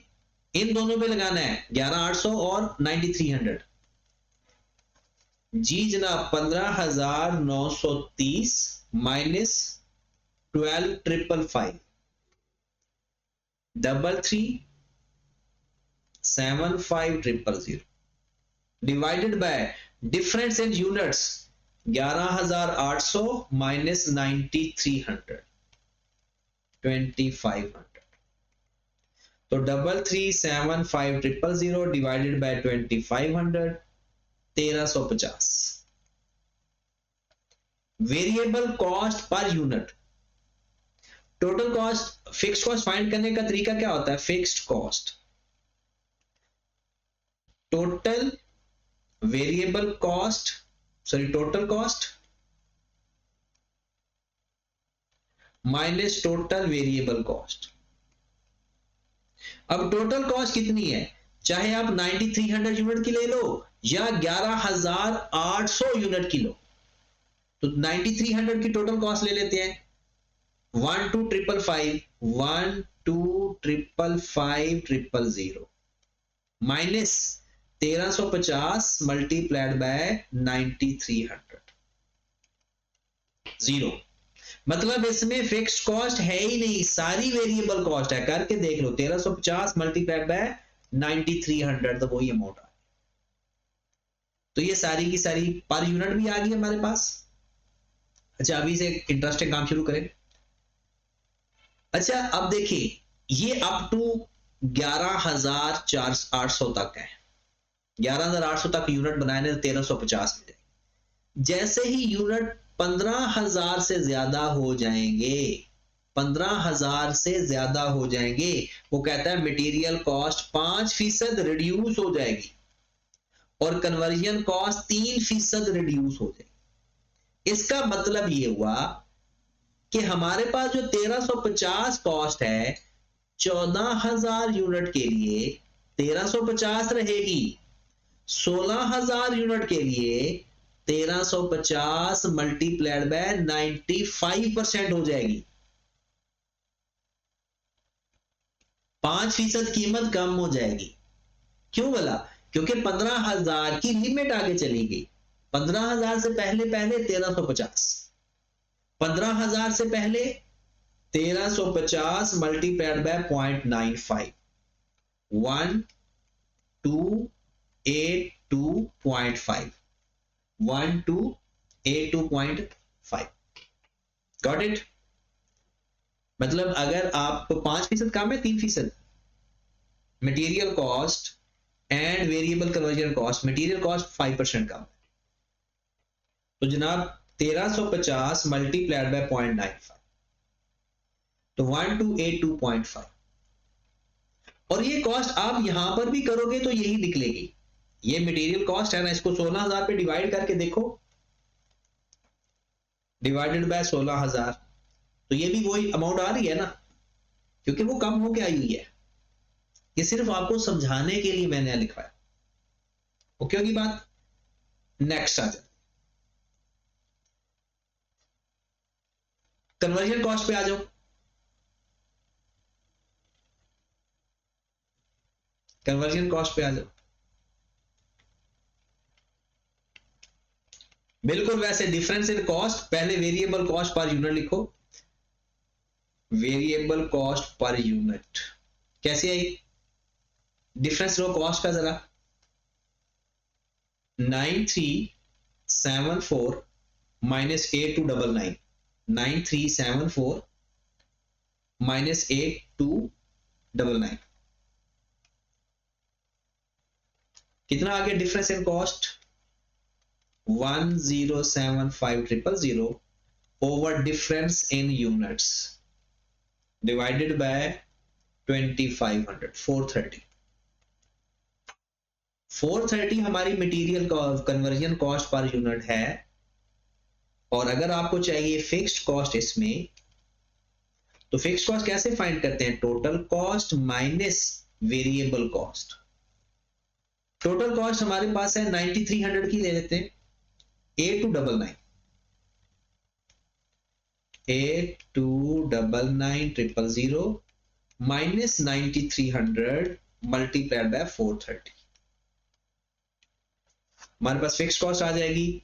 इन दोनों पे लगाना है 11,800 और 9,300। जी जनाब 15,930 minus 12,555 33,75,000 divided by difference in units 11,800 minus 9,300 2,500। तो 33,75,000 divided by 2,500 1350। Variable cost per unit. Total cost, fix cost find करने का तरीका क्या होता है? Fixed cost, total variable cost, sorry total cost minus total variable cost. अब टोटल कॉस्ट कितनी है, चाहे आप 9,300 यूनिट की ले लो या 11,800 यूनिट की लो, तो 9,300 की टोटल कॉस्ट ले लेते हैं, 12,555 12,555,000 माइनस 1350 मल्टीप्लाइड बाय 9,300 जीरो। मतलब इसमें फिक्स्ड कॉस्ट है ही नहीं, सारी वेरिएबल कॉस्ट है। करके देख लो, 1350 मल्टीप्लाइड बाय 9,300 तो वही अमाउंट आ। तो ये सारी की सारी पर यूनिट भी आ गई हमारे पास। अच्छा अभी से इंटरेस्टिंग काम शुरू करें। अच्छा अब देखिए, ये अप टू 11,800 तक है, 11,800 तक यूनिट बनाने तो 1350 मिले। जैसे ही यूनिट 15,000 से ज्यादा हो जाएंगे, 15,000 से ज्यादा हो जाएंगे, वो कहता है मटेरियल कॉस्ट 5% रिड्यूस हो जाएगी और कन्वर्जन कॉस्ट 3% रिड्यूस हो जाएगी। इसका मतलब ये हुआ कि हमारे पास जो 1350 कॉस्ट है, 14,000 यूनिट के लिए 1350 रहेगी, 16,000 यूनिट के लिए 1350 मल्टीप्लाइड बाय 95% हो जाएगी। 5% कीमत कम हो जाएगी। क्यों बोला? क्योंकि 15,000 की लिमिट आगे चली गई। 15,000 से पहले 1350, 15,000 से पहले 1350 मल्टीप्लाइड बाय 0.95, 1282.5, 1282.5। Got it? मतलब अगर आप 5% कम है, 3% material cost and variable conversion cost, material cost 5% कम है, तो जनाब 1350 मल्टीप्लाइड बाय 0.95, तो 1282.5। और ये कॉस्ट आप यहां पर भी करोगे तो यही निकलेगी। ये मटेरियल कॉस्ट है ना, इसको 16,000 पे डिवाइड करके देखो, डिवाइडेड बाय 16,000, तो ये भी वही अमाउंट आ रही है ना, क्योंकि वो कम होके आई हुई है। ये सिर्फ आपको समझाने के लिए मैंने लिखा है। ओके होगी बात? नेक्स्ट आ जाए, कन्वर्जन कॉस्ट पे आ जाओ। कन्वर्जन कॉस्ट पे आ जाओ। बिल्कुल वैसे डिफरेंस इन कॉस्ट, पहले वेरिएबल कॉस्ट पर यूनिट लिखो, वेरिएबल कॉस्ट पर यूनिट कैसे आई? डिफरेंस लो कॉस्ट का जरा, 9374 माइनस 8299, 9374 माइनस 8299, कितना आ गया difference in cost? 1075000 over difference in units divided by 2500, 430। 430 हमारी material conversion cost per unit है। और अगर आपको चाहिए फिक्स्ड कॉस्ट इसमें, तो फिक्स्ड कॉस्ट कैसे फाइंड करते हैं? Total cost minus variable cost. Total cost हमारे पास है 9300 की, ले लेते हैं 8299 माइनस 9300 मल्टीप्लाइड बाय 430। हमारे पास फिक्स कॉस्ट आ जाएगी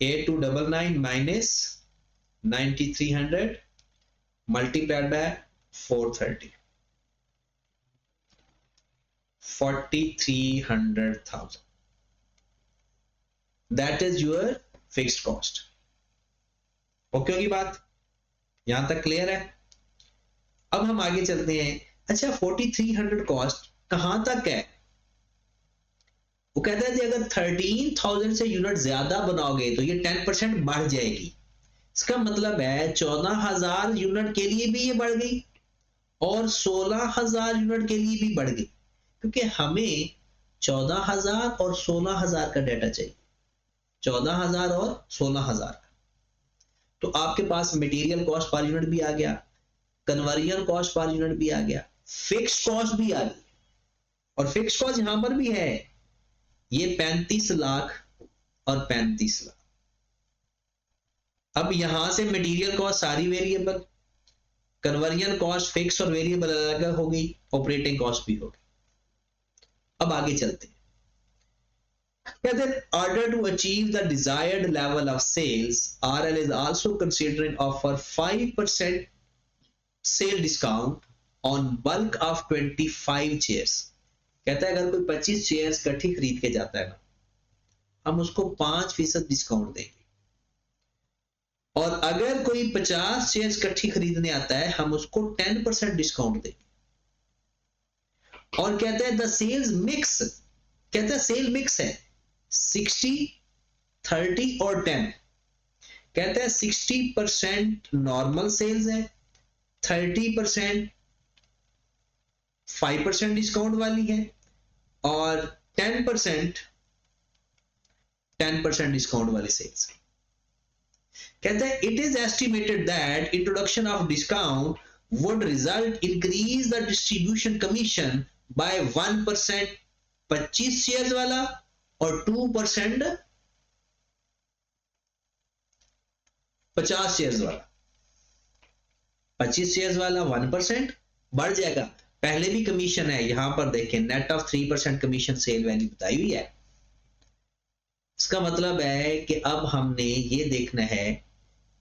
8299 minus 9300 multiplied by 430, 4300,000। That is your fixed cost. Okay होगी बात? यहां तक क्लियर है? अब हम आगे चलते हैं। अच्छा 4300 कॉस्ट कहां तक है? वो कहता है कि अगर 13,000 से यूनिट ज्यादा बनाओगे तो ये 10% बढ़ जाएगी। इसका मतलब है 14,000 यूनिट के लिए भी ये बढ़ गई और 16,000 यूनिट के लिए भी बढ़ गई, क्योंकि हमें 14,000 और 16,000 का डेटा चाहिए, 14,000 और 16,000। तो आपके पास मटेरियल कॉस्ट पर यूनिट भी आ गया, कन्वर्जन कॉस्ट पर यूनिट भी आ गया, फिक्स कॉस्ट भी आ गई। और फिक्स कॉस्ट यहां पर भी है, ये 35 लाख और 35 लाख। अब यहां से मटेरियल कॉस्ट सारी वेरिएबल, कन्वर्जन कॉस्ट फिक्स और वेरिएबल अलग हो गई, ऑपरेटिंग कॉस्ट भी हो गई। अब आगे चलते हैं। कहते हैं order to achieve the desired level of sales, RL is also considering offer 5% sale discount on bulk of 25 chairs। कहता है अगर कोई 25 चेयर्स इकट्ठी खरीद के जाता है ना, हम उसको 5% डिस्काउंट देंगे। और अगर कोई 50 चेयर्स इकट्ठी खरीदने आता है, हम उसको 10% डिस्काउंट देंगे। और कहता है द सेल्स मिक्स, कहता है सेल मिक्स है 60, 30 और 10। कहता है 60% नॉर्मल सेल्स है, 30% 5% डिस्काउंट वाली है और 10% डिस्काउंट वाली सेल्स। कहता है it is estimated that introduction of discount would result increase the distribution commission by 1% 25 shares वाला और 2% 50 शेयर्स वाला। 25 शेयर्स वाला 1% बढ़ जाएगा, पहले भी कमीशन है, यहां पर देखें net of 3% commission sale value बताई हुई है। इसका मतलब है कि अब हमने ये देखना है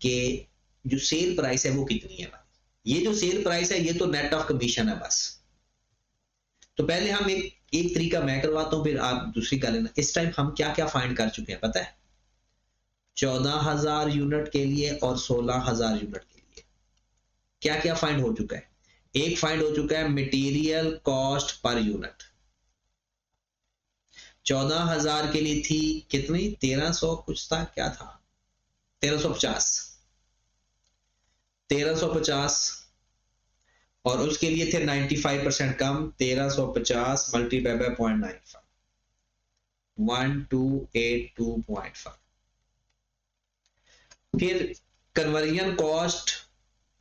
कि जो सेल प्राइस है वो कितनी है। ये जो सेल प्राइस है ये तो नेट ऑफ कमीशन है बस। तो पहले हम एक तरीका मैं करवाता हूं, फिर आप दूसरी कर लेना। इस टाइम हम क्या क्या फाइंड कर चुके हैं पता है? 14,000 यूनिट के लिए और 16,000 यूनिट के लिए क्या क्या फाइंड हो चुका है। एक फाइंड हो चुका है मटेरियल कॉस्ट पर यूनिट। 14,000 के लिए थी कितनी, 1300 कुछ था, क्या था, 1350 और उसके लिए थे 95% कम, 1350 मल्टीप्लाई बाय 0.95, 1282.5। फिर conversion cost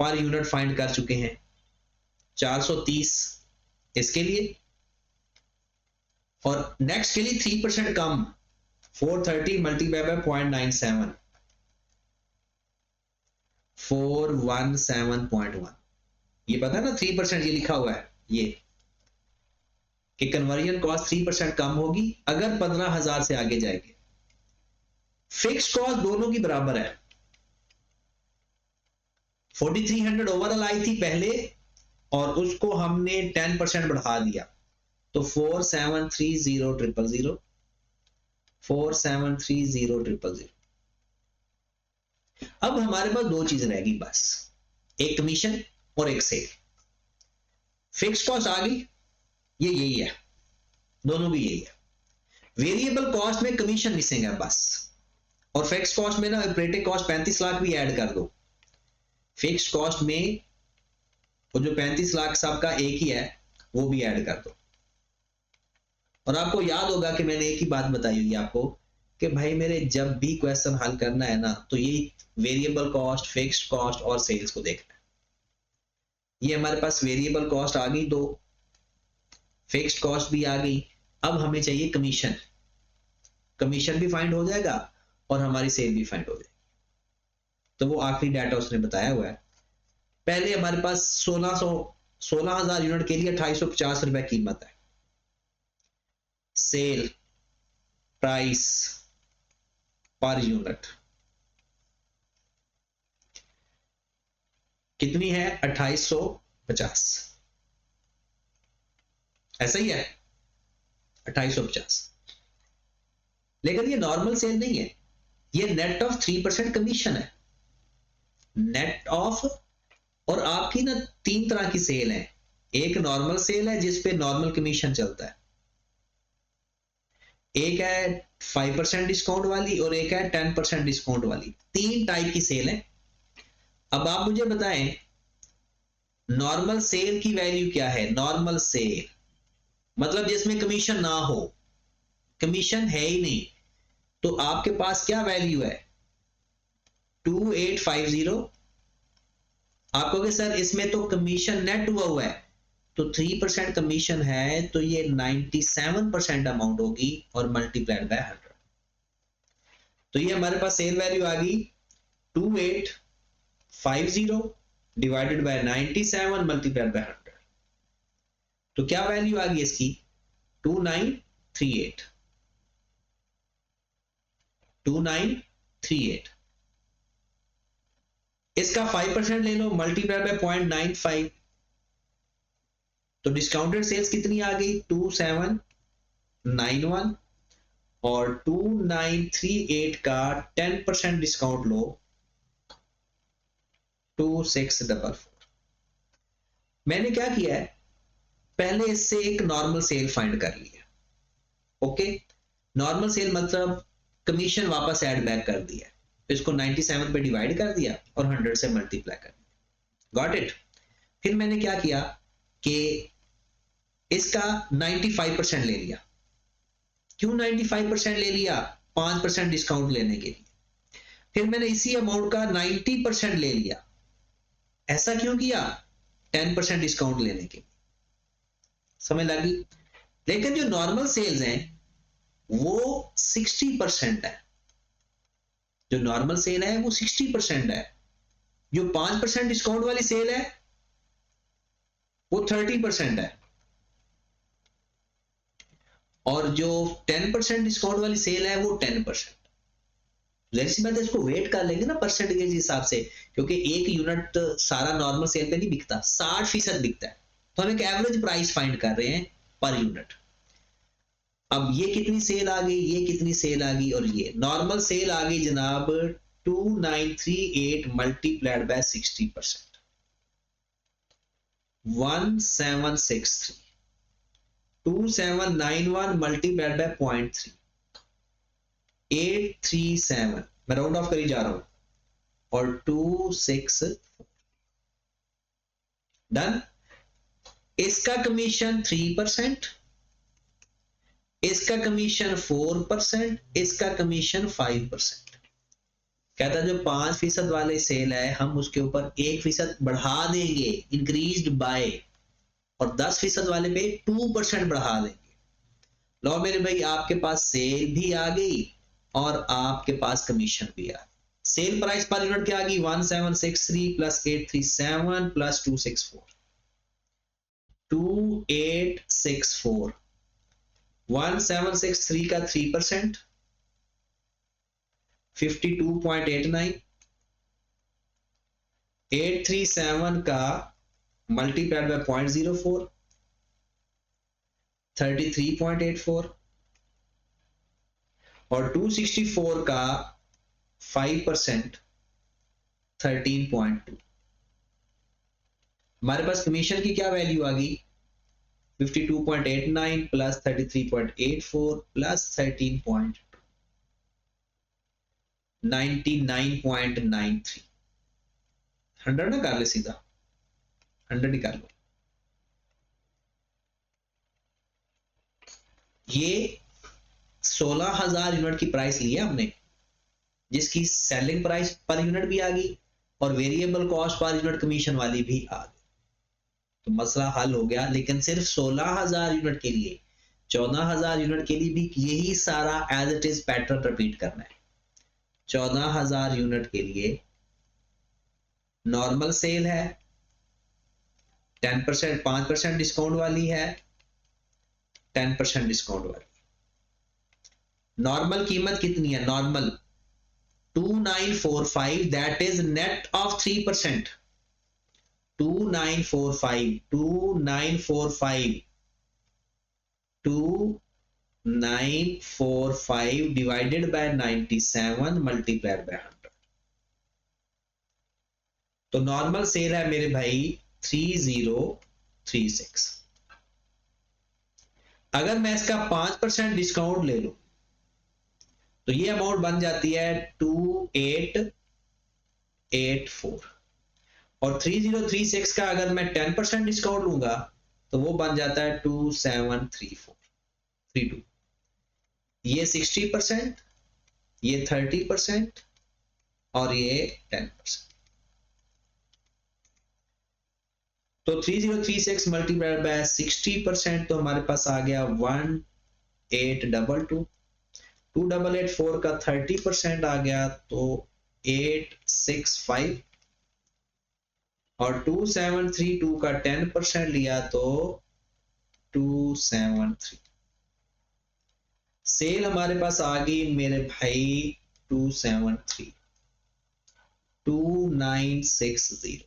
per unit find कर चुके हैं 430 इसके लिए, और नेक्स्ट के लिए 3% कम 430 मल्टीप्लाई बाय 0.97, 417.1। ये पता है ना 3% ये लिखा हुआ है ये कि कन्वर्जन कॉस्ट 3% कम होगी अगर 15,000 से आगे जाएंगे। फिक्स कॉस्ट दोनों की बराबर है। 4300 ओवरऑल आई थी पहले और उसको हमने 10% बढ़ा दिया तो 4730,000, 4730,000। अब हमारे पास दो चीज रहेगी बस, एक कमीशन और एक सेल। फिक्स कॉस्ट आ गई, ये यही है, दोनों भी यही है। वेरिएबल कॉस्ट में कमीशन मिसिंग है बस, और फिक्स कॉस्ट में ना ऑपरेटिंग कॉस्ट 35 लाख भी ऐड कर दो। फिक्स कॉस्ट में वो जो 35 लाख सबका एक ही है वो भी ऐड कर दो। और आपको याद होगा कि मैंने एक ही बात बताई हुई आपको कि भाई मेरे जब भी क्वेश्चन हल करना है ना तो ये वेरिएबल कॉस्ट, फिक्स्ड कॉस्ट और सेल्स को देखना है। ये हमारे पास वेरिएबल कॉस्ट आ गई, दो फिक्स्ड कॉस्ट भी आ गई। अब हमें चाहिए कमीशन, कमीशन भी फाइंड हो जाएगा और हमारी सेल भी फाइंड हो जाएगी। तो वो आखिरी डाटा उसने बताया हुआ है। पहले हमारे पास 16,000 यूनिट के लिए 2850 रुपए कीमत है। सेल प्राइस पर यूनिट कितनी है, 2850, ऐसा ही है 2850। लेकिन ये नॉर्मल सेल नहीं है, ये नेट ऑफ 3% कमीशन है, नेट ऑफ। और आपकी ना तीन तरह की सेल है, एक नॉर्मल सेल है जिसपे नॉर्मल कमीशन चलता है, एक है 5% डिस्काउंट वाली और एक है 10% डिस्काउंट वाली। तीन टाइप की सेल है। अब आप मुझे बताएं नॉर्मल सेल की वैल्यू क्या है। नॉर्मल सेल मतलब जिसमें कमीशन ना हो, कमीशन है ही नहीं, तो आपके पास क्या वैल्यू है 2850। आप कहोगे सर इसमें तो कमीशन नेट हुआ है, तो 3% कमीशन है तो ये 97% अमाउंट होगी और मल्टीप्लाइड बाय 100। तो ये हमारे पास सेल वैल्यू आ गई 2850 डिवाइडेड बाय 97 मल्टीप्लाइड बाय 100। तो क्या वैल्यू आ गई इसकी 2938, 2938। इसका 5% ले लो मल्टीप्लाई बाय 0.95, तो डिस्काउंटेड सेल्स कितनी आ गई 2791 और 2938 का 10% डिस्काउंट लो 2644। मैंने क्या किया है, पहले इससे एक नॉर्मल सेल फाइंड कर लिया। ओके, नॉर्मल सेल मतलब कमीशन वापस ऐड बैक कर दिया, इसको 97 पे डिवाइड कर दिया और 100 से मल्टीप्लाई कर दिया। Got it. फिर मैंने क्या किया कि इसका 95% ले लिया। क्यों 95% ले लिया, 5% डिस्काउंट लेने के लिए। फिर मैंने इसी अमाउंट का 90% ले लिया। ऐसा क्यों किया, 10% डिस्काउंट लेने के लिए। समझ लगी। लेकिन जो नॉर्मल सेल्स हैं वो 60% है, जो नॉर्मल सेल है वो 60% है। जो 5% डिस्काउंट वाली सेल है वो 30% है, और जो 10% डिस्काउंट वाली सेल है वो 10%। जैसी बात है, इसको वेट कर लेंगे ना परसेंटेज के हिसाब से, क्योंकि एक यूनिट सारा नॉर्मल सेल पे नहीं बिकता, 60% बिकता है, तो हम एक एवरेज प्राइस फाइंड कर रहे हैं पर यूनिट। अब ये कितनी सेल आ गई, ये कितनी सेल आ गई, और ये नॉर्मल सेल आ गई जनाब 2938 मल्टीप्लाइड बाय 60%, 1763। 2791 मल्टीप्लाइड बाय 0.3, 837, मैं राउंड ऑफ करी जा रहा हूं, और 264 डन। इसका कमीशन 3%, इसका कमीशन 4%, इसका कमीशन 5%। कहता है जो 5% वाले सेल है हम उसके ऊपर 1% बढ़ा देंगे, इंक्रीज्ड बाय, और 10% वाले पे 2% बढ़ा देंगे। लो मेरे भाई, आपके पास सेल भी आ गई और आपके पास कमीशन भी आ गई। सेल प्राइस पर यूनिट क्या आ गई, 1763 प्लस 837 प्लस 264, 2864। 1763 का 3%, 52.89, 837 का मल्टीप्लाइड बाय 0.04, 33.84, और 264 का 5%, 13.2। हमारे पास कमीशन की क्या वैल्यू आ गई, 52.89 प्लस 33.84 प्लस 13.2, 99.93। 100 ना कर ले, सीधा 100 ही कर लो। ये 16,000 यूनिट की प्राइस ली है हमने, जिसकी सेलिंग प्राइस पर यूनिट भी आ गई और variable cost per unit commission वाली भी आ गई, तो मसला हल हो गया। लेकिन सिर्फ 16,000 यूनिट के लिए, 14,000 यूनिट के लिए भी यही सारा as it is pattern repeat करना है। 14,000 यूनिट के लिए नॉर्मल सेल है, 10% 5% डिस्काउंट वाली है, 10% डिस्काउंट वाली। नॉर्मल कीमत कितनी है, normal 2945, that is net of 3%। 2945 2945 divided by 97 multiplied by 100। तो नॉर्मल सेल है मेरे भाई 3036। अगर मैं इसका 5% डिस्काउंट ले लूं तो ये अमाउंट बन जाती है 2884, और 3036 का अगर मैं 10% डिस्काउंट लूंगा तो वो बन जाता है 273432। ये 60%, ये 30% और ये 10%। तो 3036 मल्टीप्लाइड बाय 60%, तो हमारे पास आ गया 1822। 2884 का 30% आ गया तो 865, और 2732 का 10% लिया तो 273। सेल हमारे पास आ गई मेरे भाई 273, 2960।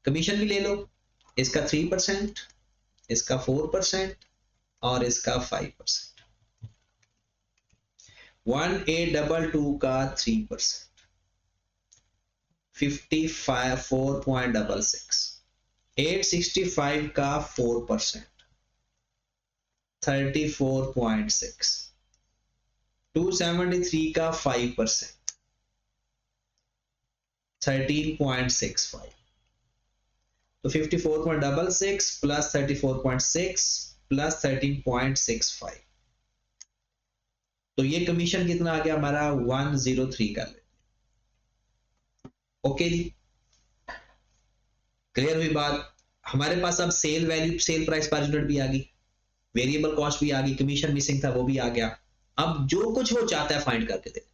कमीशन भी ले लो, इसका 3%, इसका 4% और इसका 5%। 1822 का 3%, 54.66। 865 का 4%, 34.6। 273 का 5%, 13.65। तो 54.66 प्लस 34.6 प्लस 13.65, तो ये कमीशन कितना आ गया हमारा 103 कर लेते। ओके जी, क्लियर हुई बात। हमारे पास अब sale value, sale price per unit भी आ गई, वेरिएबल कॉस्ट भी आ गई, कमीशन मिसिंग था वो भी आ गया। अब जो कुछ वो चाहता है फाइंड करके दे।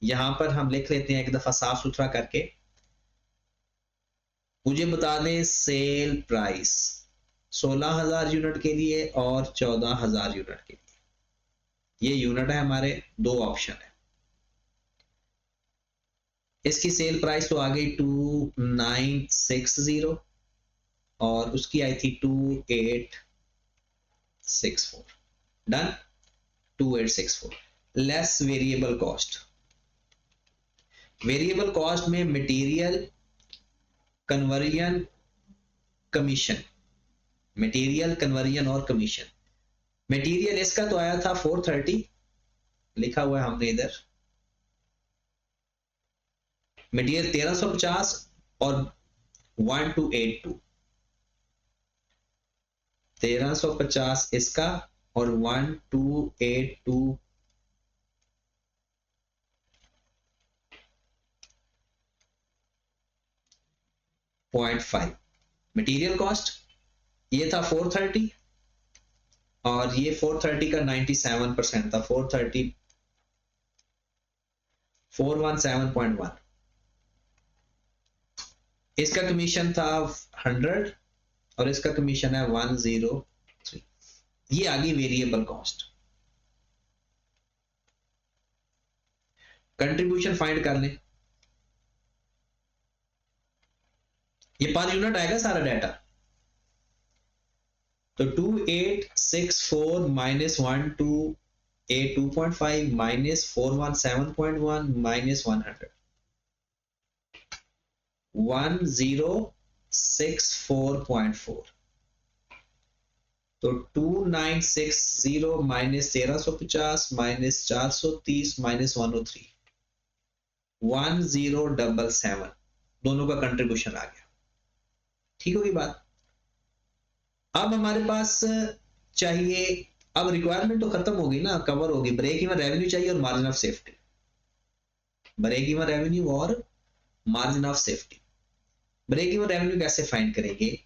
यहां पर हम लिख लेते हैं एक दफा साफ सुथरा करके, मुझे बता दें सेल प्राइस 16,000 यूनिट के लिए और 14,000 यूनिट के लिए। ये यूनिट है हमारे, दो ऑप्शन है। इसकी सेल प्राइस तो आ गई 2960 और उसकी आई थी 2864। Done. 2864 less variable cost. Variable cost में material conversion commission, material conversion और कमीशन। मटेरियल इसका तो आया था 430, लिखा हुआ है हमने इधर। मटेरियल 1350 और 1282, 1350 इसका और 1282.5 मटेरियल कॉस्ट। ये था 430 और ये 430 का 97% था, 430 417.1। इसका कमीशन था 100 और इसका कमीशन है 103। ये आ गई वेरिएबल कॉस्ट। कंट्रीब्यूशन फाइंड कर लें। ये पर यूनिट आएगा सारा डाटा। तो 2864 माइनस 1282.5 माइनस 417.1 माइनस 100, 1064.4। तो 2960 माइनस 1350 माइनस 430 माइनस 103, 1077 दोनों का कंट्रीब्यूशन आ गया। ठीक होगी बात। अब हमारे पास चाहिए, अब रिक्वायरमेंट तो खत्म होगी ना, कवर होगी। ब्रेक इवन रेवेन्यू चाहिए और margin of safety. Break even revenue और margin of safety. Break even revenue कैसे फाइंड करेंगे?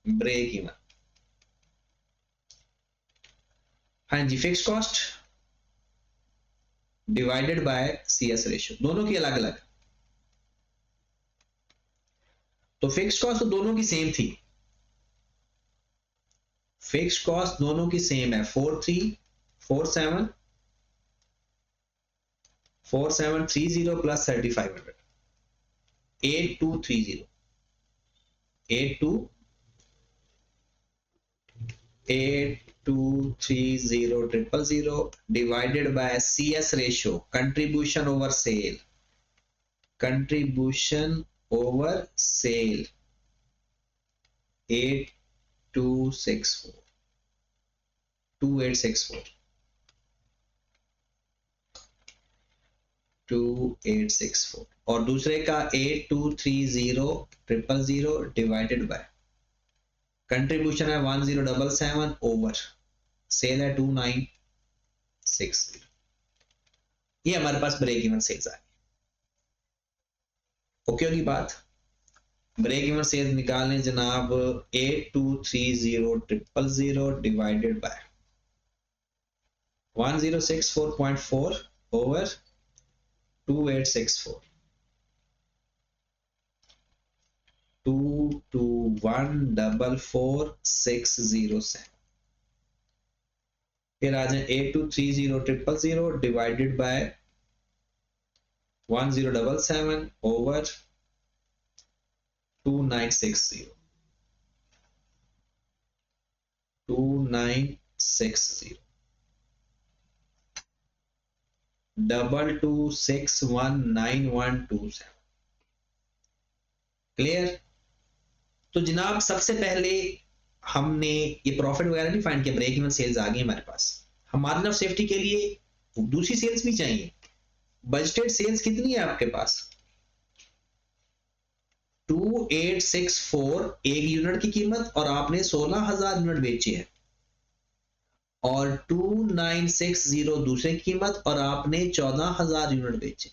ब्रेक इवन, हाँ जी, fix cost divided by CS ratio, दोनों की अलग अलग। तो फिक्स कॉस्ट तो दोनों की सेम थी, फिक्स कॉस्ट दोनों की सेम है, 4730 plus 3500, 8230 divided by CS ratio, contribution over cell, contribution over cell 2864 और दूसरे का 8230 डिवाइडेड बाय कंट्रीब्यूशन है 1077 ओवर सेल है 2960। ये हमारे पास ब्रेक इवन सेल्स आ गई। ओके होगी बात। ब्रेक इवन सेल्स निकालें जनाब, 8230 डिवाइडेड बाय 1064.4 ओवर 2864, 22144,607। फिर आ जाए 8230 डिवाइडेड बाय 1077 ओवर 2960, 22619127। क्लियर? तो जनाब सबसे पहले हमने ये प्रॉफिट वगैरह नहीं फाइंड किया, ब्रेक इवन सेल्स आ गई हमारे पास। हम मार्जिन ऑफ सेफ्टी के लिए दूसरी सेल्स भी चाहिए। बजटेड सेल्स कितनी है आपके पास? 2864 एक यूनिट की कीमत और आपने 16,000 यूनिट बेची है, और 2960 दूसरे की कीमत और आपने 14,000 यूनिट बेचे।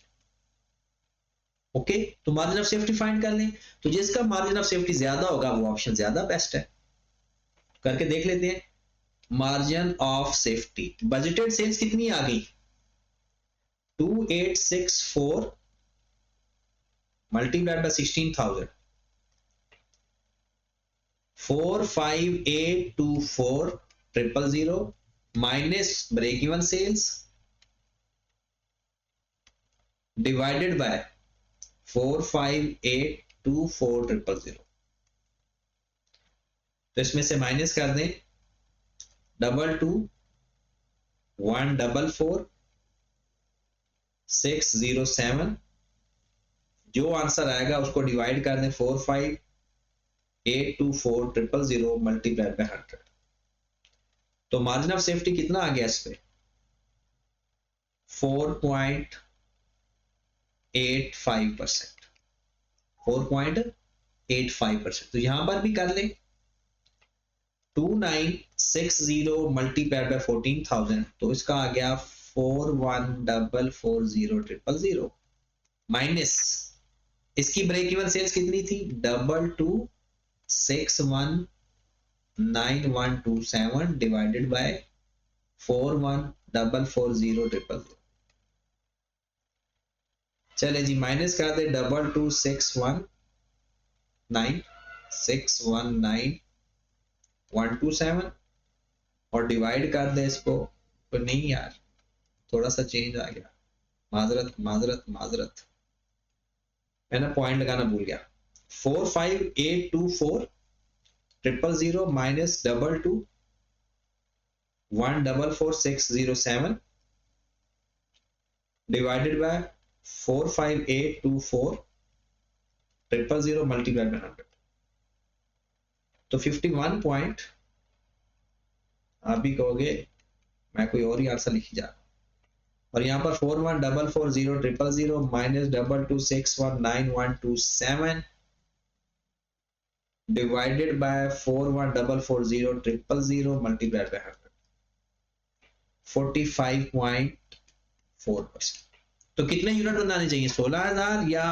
ओके, तो मार्जिन ऑफ सेफ्टी फाइंड कर लें। तो जिसका मार्जिन ऑफ सेफ्टी ज्यादा होगा वो ऑप्शन ज्यादा बेस्ट है। करके देख लेते हैं। Margin of safety, budgeted sales कितनी आ गई? 2864 multiplied by 16,000 45824 minus break even sales divided by 45824 तो इसमें से माइनस कर दें 22144607 जो आंसर आएगा उसको डिवाइड कर दें 45824 मल्टीप्लाइड बाय 100 तो मार्जिन ऑफ सेफ्टी कितना आ गया इस पे 4.85%। 4.85%। तो यहां पर भी कर लें 2960 मल्टीप्लाइड बाय 14,000 तो इसका आ गया 41440000 माइनस इसकी ब्रेक इवन सेल्स कितनी थी 22619127 डिवाइडेड बाय 41440000 चले जी माइनस कर दे 22619619 और डिवाइड कर दे इसको तो नहीं यार थोड़ा सा चेंज आ गया माजरत मैंने पॉइंट लगाना भूल गया 45824 minus 22144607 divided by 45824 multiplied by 100 तो 51 पॉइंट आप भी कहोगे मैं कोई और ही आंसर लिखी जा और यहाँ पर 4144000 minus 22619127 divided by 4144000 multiplied by 100 45.4%। तो कितने यूनिट बनाने चाहिए 16,000 या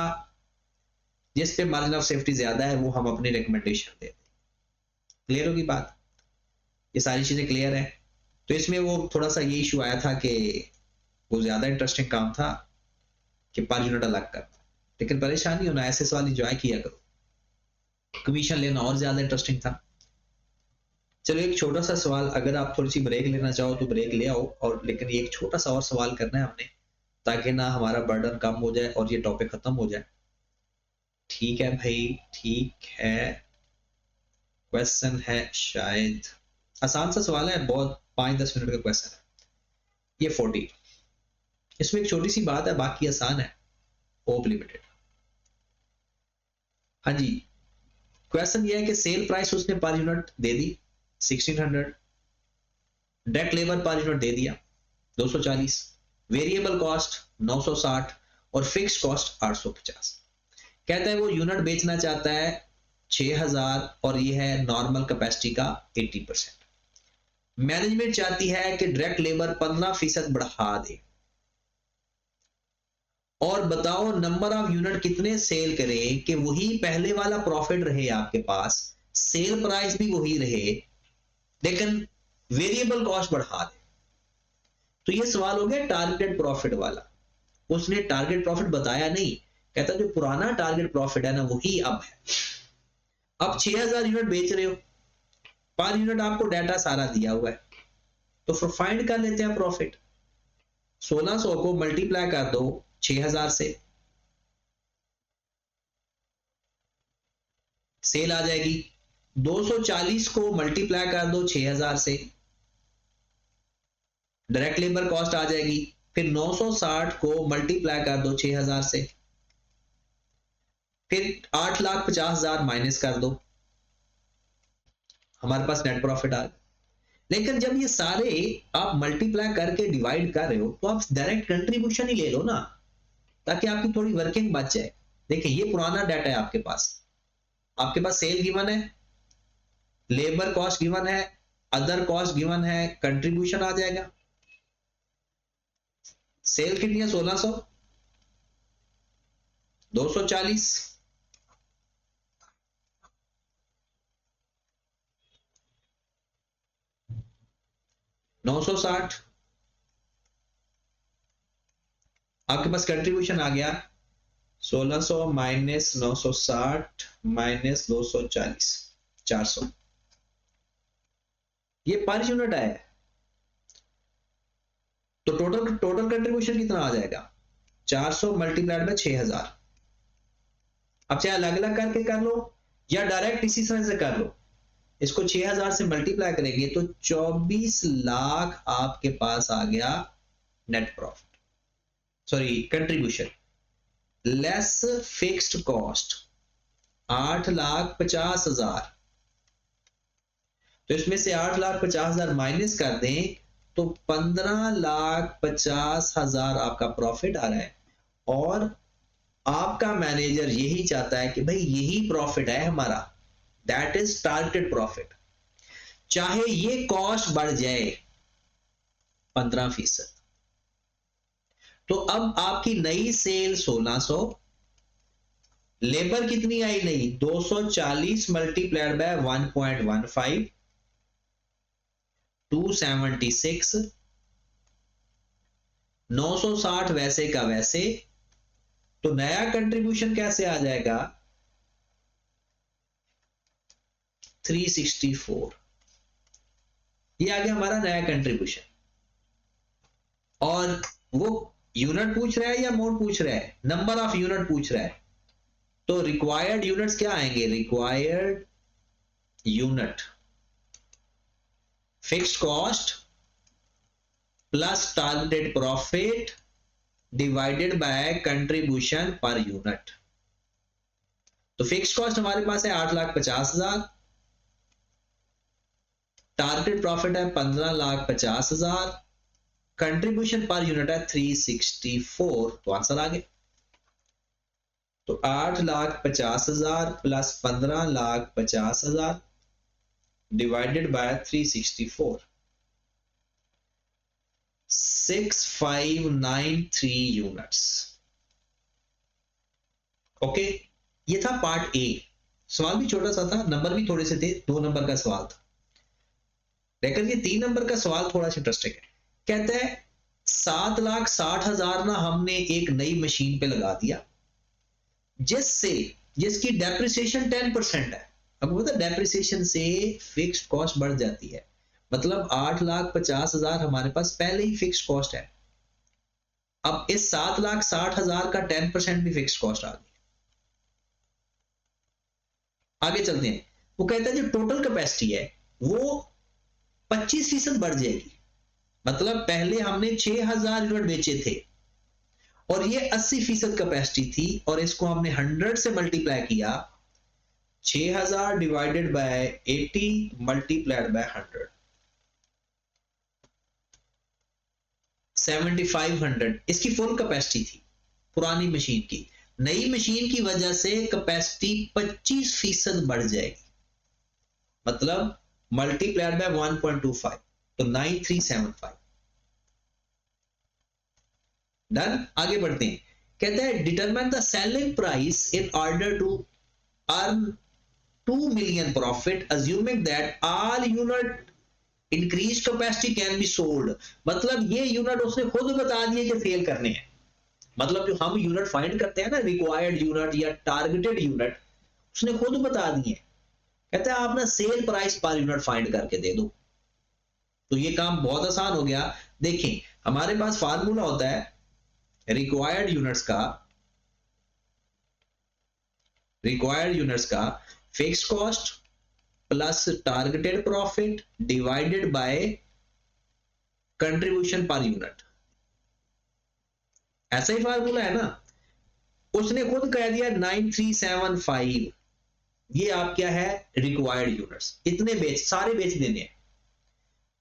जिस पे मार्जिन ऑफ सेफ्टी ज्यादा है वो हम अपनी रिकमेंडेशन देते हैं। क्लियर होगी बात ये सारी चीजें क्लियर है। तो इसमें वो थोड़ा सा ये इशू आया था कि वो ज्यादा इंटरेस्टिंग काम था कि पर यूनिट अलग करना लेकिन परेशानी होना ऐसे सवाल इंजॉय किया करो कमीशन लेना और ज्यादा इंटरेस्टिंग था। चलो एक छोटा सा सवाल अगर आप थोड़ी सी ब्रेक लेना चाहो तो ब्रेक ले आओ और लेकिन एक छोटा सा और सवाल करना है हमने ताकि ना हमारा बर्डन कम हो जाए और ये टॉपिक खत्म हो जाए। ठीक है भाई ठीक है क्वेश्चन है शायद आसान सा सवाल है बहुत 5-10 मिनट का क्वेश्चन है ये 40 इसमें एक छोटी सी बात है बाकी आसान है होप लिमिटेड। हाँ जी क्वेश्चन ये है कि सेल प्राइस उसने पर यूनिट दे दी 1600 डायरेक्ट लेबर पर यूनिट दे दिया 240 वेरिएबल कॉस्ट 960 और फिक्स कॉस्ट 850 कहता है वो यूनिट बेचना चाहता है 6000 और ये है नॉर्मल कैपेसिटी का 80%। मैनेजमेंट चाहती है कि डायरेक्ट लेबर 15% बढ़ा दे और बताओ नंबर ऑफ यूनिट कितने सेल करें कि वही पहले वाला प्रॉफिट रहे आपके पास सेल प्राइस भी वही रहे लेकिन वेरिएबल कॉस्ट बढ़ा दे। तो ये सवाल हो गया टारगेट प्रॉफिट वाला उसने टारगेट प्रॉफिट बताया नहीं कहता जो पुराना टारगेट प्रॉफिट है ना वही अब है। अब 6000 यूनिट बेच रहे हो पर यूनिट आपको डाटा सारा दिया हुआ है तो फिर फाइंड कर लेते हैं प्रॉफिट 1600 को मल्टीप्लाई कर दो 6000 से सेल आ जाएगी 240 को मल्टीप्लाई कर दो 6000 से डायरेक्ट लेबर कॉस्ट आ जाएगी फिर 960 को मल्टीप्लाई कर दो 6000 से फिर 8,50,000 माइनस कर दो हमारे पास नेट प्रॉफिट आ गया। लेकिन जब ये सारे आप मल्टीप्लाई करके डिवाइड कर रहे हो तो आप डायरेक्ट कंट्रीब्यूशन ही ले लो ना ताकि आपकी थोड़ी वर्किंग बच जाए। देखिए ये पुराना डाटा है आपके पास सेल गिवन है लेबर कॉस्ट गिवन है अदर कॉस्ट गिवन है कंट्रीब्यूशन आ जाएगा। सेल कितनी है 1600 240 960 आपके पास कंट्रीब्यूशन आ गया 1600 माइनस 960 माइनस 240 400 ये पर यूनिट आया है, तो टोटल कंट्रीब्यूशन कितना आ जाएगा 400 मल्टीप्लाइड में 6000। अब चाहे अलग अलग करके कर लो या डायरेक्ट इसी तरह से कर लो, इसको 6000 से मल्टीप्लाई करेंगे तो 24 लाख आपके पास आ गया net profit, sorry contribution, less fixed cost 8,50,000। तो इसमें से 8,50,000 माइनस कर दें तो 15,50,000 आपका प्रॉफिट आ रहा है। और आपका मैनेजर यही चाहता है कि भाई यही प्रॉफिट है हमारा, दैट इज टारगेटेड प्रॉफिट, चाहे ये कॉस्ट बढ़ जाए 15%। तो अब आपकी नई सेल 1600, लेबर कितनी आई नहीं 240 मल्टीप्लाइड बाय 1.15 276, 960 वैसे का वैसे। तो नया कंट्रीब्यूशन कैसे आ जाएगा 364, ये आ गया हमारा नया कंट्रीब्यूशन। और वो यूनिट पूछ रहा है या अमाउंट पूछ रहा है, नंबर ऑफ यूनिट पूछ रहा है। तो रिक्वायर्ड यूनिट्स क्या आएंगे, required unit fixed cost plus targeted profit divided by contribution per unit. तो फिक्स्ड कॉस्ट हमारे पास है 8,50,000, टारगेट प्रॉफिट है 15,50,000, कंट्रीब्यूशन पर यूनिट है 364। तो आंसर आ गया। तो 8,50,000 plus 15,50,000 divided by 364, 6593 units. Okay, ये था पार्ट ए। सवाल भी छोटा सा था, नंबर भी थोड़े से थे, 2 नंबर का सवाल था। लेकिन ये 3 नंबर का सवाल थोड़ा सा इंटरेस्टिंग है। कहते हैं 7,60,000 ना हमने एक नई मशीन पे लगा दिया जिसकी डेप्रिसिएशन 10% है। अब पता डेप्रिसिएशन से फिक्स्ड कॉस्ट बढ़ जाती है, मतलब 8,50,000 हमारे पास पहले ही फिक्स्ड कॉस्ट है। अब इस 7,60,000 का 10% भी फिक्स्ड कॉस्ट आ गई। आगे चलते हैं। वो कहता है जो टोटल कैपेसिटी है वो 25% बढ़ जाएगी, मतलब पहले हमने 6,000 यूनिट बेचे थे और ये 80% कैपेसिटी थी, और इसको हमने 100 से मल्टीप्लाई किया, 6,000 डिवाइडेड बाय 80 मल्टीप्लाइड बाय 100, 7,500 इसकी फुल कैपेसिटी थी पुरानी मशीन की। नई मशीन की वजह से कैपेसिटी 25% बढ़ जाएगी, मतलब मल्टीप्लाइड बाय 1.25, तो 9,375। डन। आगे बढ़ते हैं। कहता है determine the selling price in order to earn 2 million profit assuming that all unit increase capacity can be sold. मतलब ये यूनिट उसने खुद बता दिए कि सेल करने हैं। मतलब जो हम यूनिट फाइंड करते हैं ना, रिक्वायर्ड यूनिट या टारगेटेड यूनिट, उसने खुद बता दिए। कहता है आप ना cell price per unit find करके दे दो, तो ये काम बहुत आसान हो गया। देखें हमारे पास फार्मूला होता है रिक्वायर्ड यूनिट्स का fixed cost plus targeted profit divided by contribution per unit. ऐसा ही फार्मूला है ना, उसने खुद कह दिया 9,375, ये आप क्या है रिक्वायर्ड यूनिट्स, इतने सारे बेच देने हैं।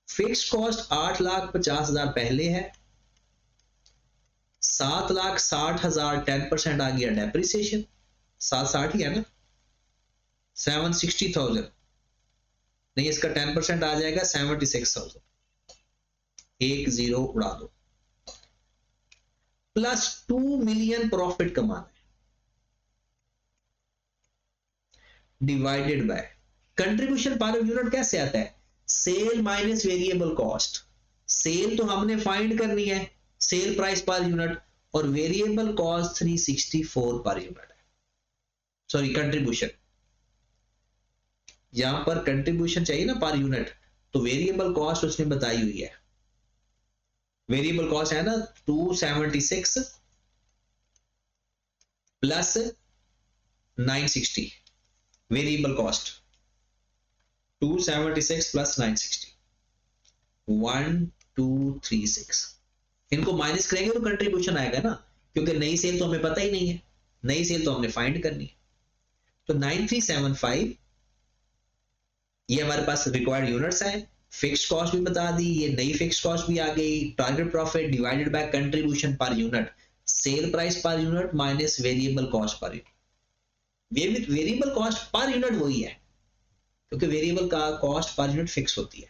फिक्स्ड कॉस्ट 8,50,000 पहले है, 7,60,000 10% आ गया डेप्रिसिएशन, 760 ही है ना, 760,000 नहीं, इसका 10% आ जाएगा 76,000, 10 उड़ा दो, प्लस 2 million प्रॉफिट कमाना है divided by contribution per unit. कैसे आता है, sale minus variable cost. Sale तो हमने फाइंड करनी है, सेल प्राइस पर यूनिट, और वेरिएबल कॉस्ट 364 पर यूनिट है, सॉरी कंट्रीब्यूशन। यहां पर कंट्रीब्यूशन चाहिए ना पर यूनिट, तो वेरिएबल कॉस्ट उसने बताई हुई है, वेरिएबल कॉस्ट है ना 276 प्लस 960, वेरिएबल कॉस्ट 276 प्लस 960 1236, इनको माइनस करेंगे तो कंट्रीब्यूशन आएगा ना, क्योंकि नई सेल तो हमें पता ही नहीं है, नई सेल तो हमने फाइंड करनी है। तो 9375 ये हमारे पास रिक्वायर्ड यूनिट्स है, फिक्स्ड कॉस्ट भी बता दी, ये नई फिक्स्ड कॉस्ट भी आ गई, target profit divided by contribution per unit, cell price per unit minus variable cost per unit. Variable cost per unit वही है, क्योंकि वेरिएबल का कॉस्ट पर यूनिट फिक्स होती है।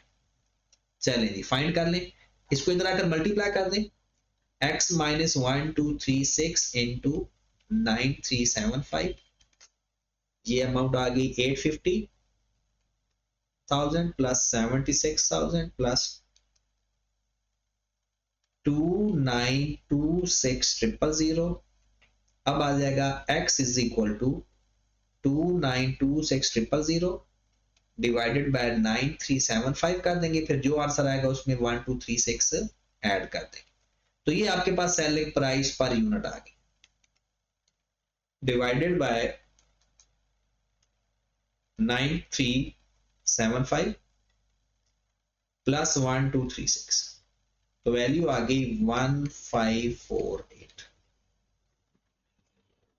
चलें जी फाइंड कर लें, इसको इधर आकर मल्टीप्लाई कर दें, x माइनस 1236 इंटू 9375, ये अमाउंट आ गई 850,000 प्लस 76,000 प्लस 2926000। अब आ जाएगा x is equal to 2926000 divided by 9375 कर देंगे, फिर जो आंसर आएगा उसमें 1236 ऐड कर देंगे। तो ये आपके पास सेलिंग प्राइस पर यूनिट आ गई, डिवाइडेड बाय 9375 प्लस 1236, तो वैल्यू आ गई 1548।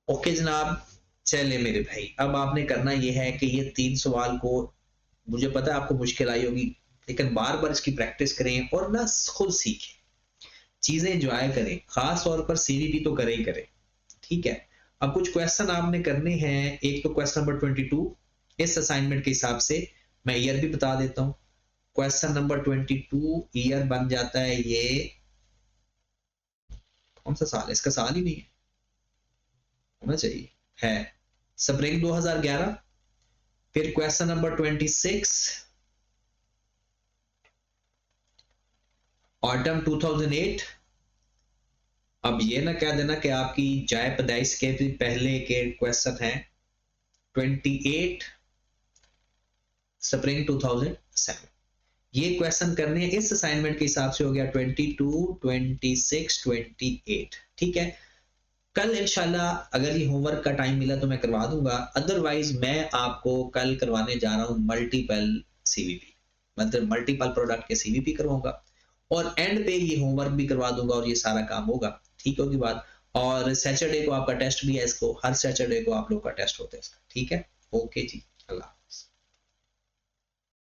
ओके जनाब, चले मेरे भाई, अब आपने करना यह है कि ये 3 सवाल को, मुझे पता है आपको मुश्किल आई होगी, लेकिन बार बार इसकी प्रैक्टिस करें और ना खुद सीखें, चीजें एंजॉय करें, खास तौर पर सीवीपी तो करें ही करें, ठीक है। अब कुछ क्वेश्चन आपने करने हैं, एक तो क्वेश्चन नंबर 22, इस असाइनमेंट के हिसाब से मैं ईयर भी बता देता हूं। क्वेश्चन नंबर 22 ईयर बन जाता है, ये कौन सा साल है, इसका साल ही नहीं है, होना चाहिए है स्प्रिंग 2011। फिर क्वेश्चन नंबर 26 ऑटम 2008। अब ये ना कह देना कि आपकी जाए पैदाइश के भी पहले के क्वेश्चन हैं। 28 स्प्रिंग 2007, ये क्वेश्चन करने इस असाइनमेंट के हिसाब से हो गया 22, 26, 28, ठीक है। कल इंशाल्लाह अगर ये होमवर्क का टाइम मिला तो मैं करवा दूंगा, अदरवाइज मैं आपको कल करवाने जा रहा हूं मल्टीपल सीवीपी, मतलब मल्टीपल प्रोडक्ट के सीवीपी करवाऊंगा, और एंड पे ये होमवर्क भी करवा दूंगा और ये सारा काम होगा, ठीक होगी बात। और सैटरडे को आपका टेस्ट भी है, इसको हर सैटरडे को आप लोग का टेस्ट होता है इसका, ठीक है। ओके जी, अल्लाह।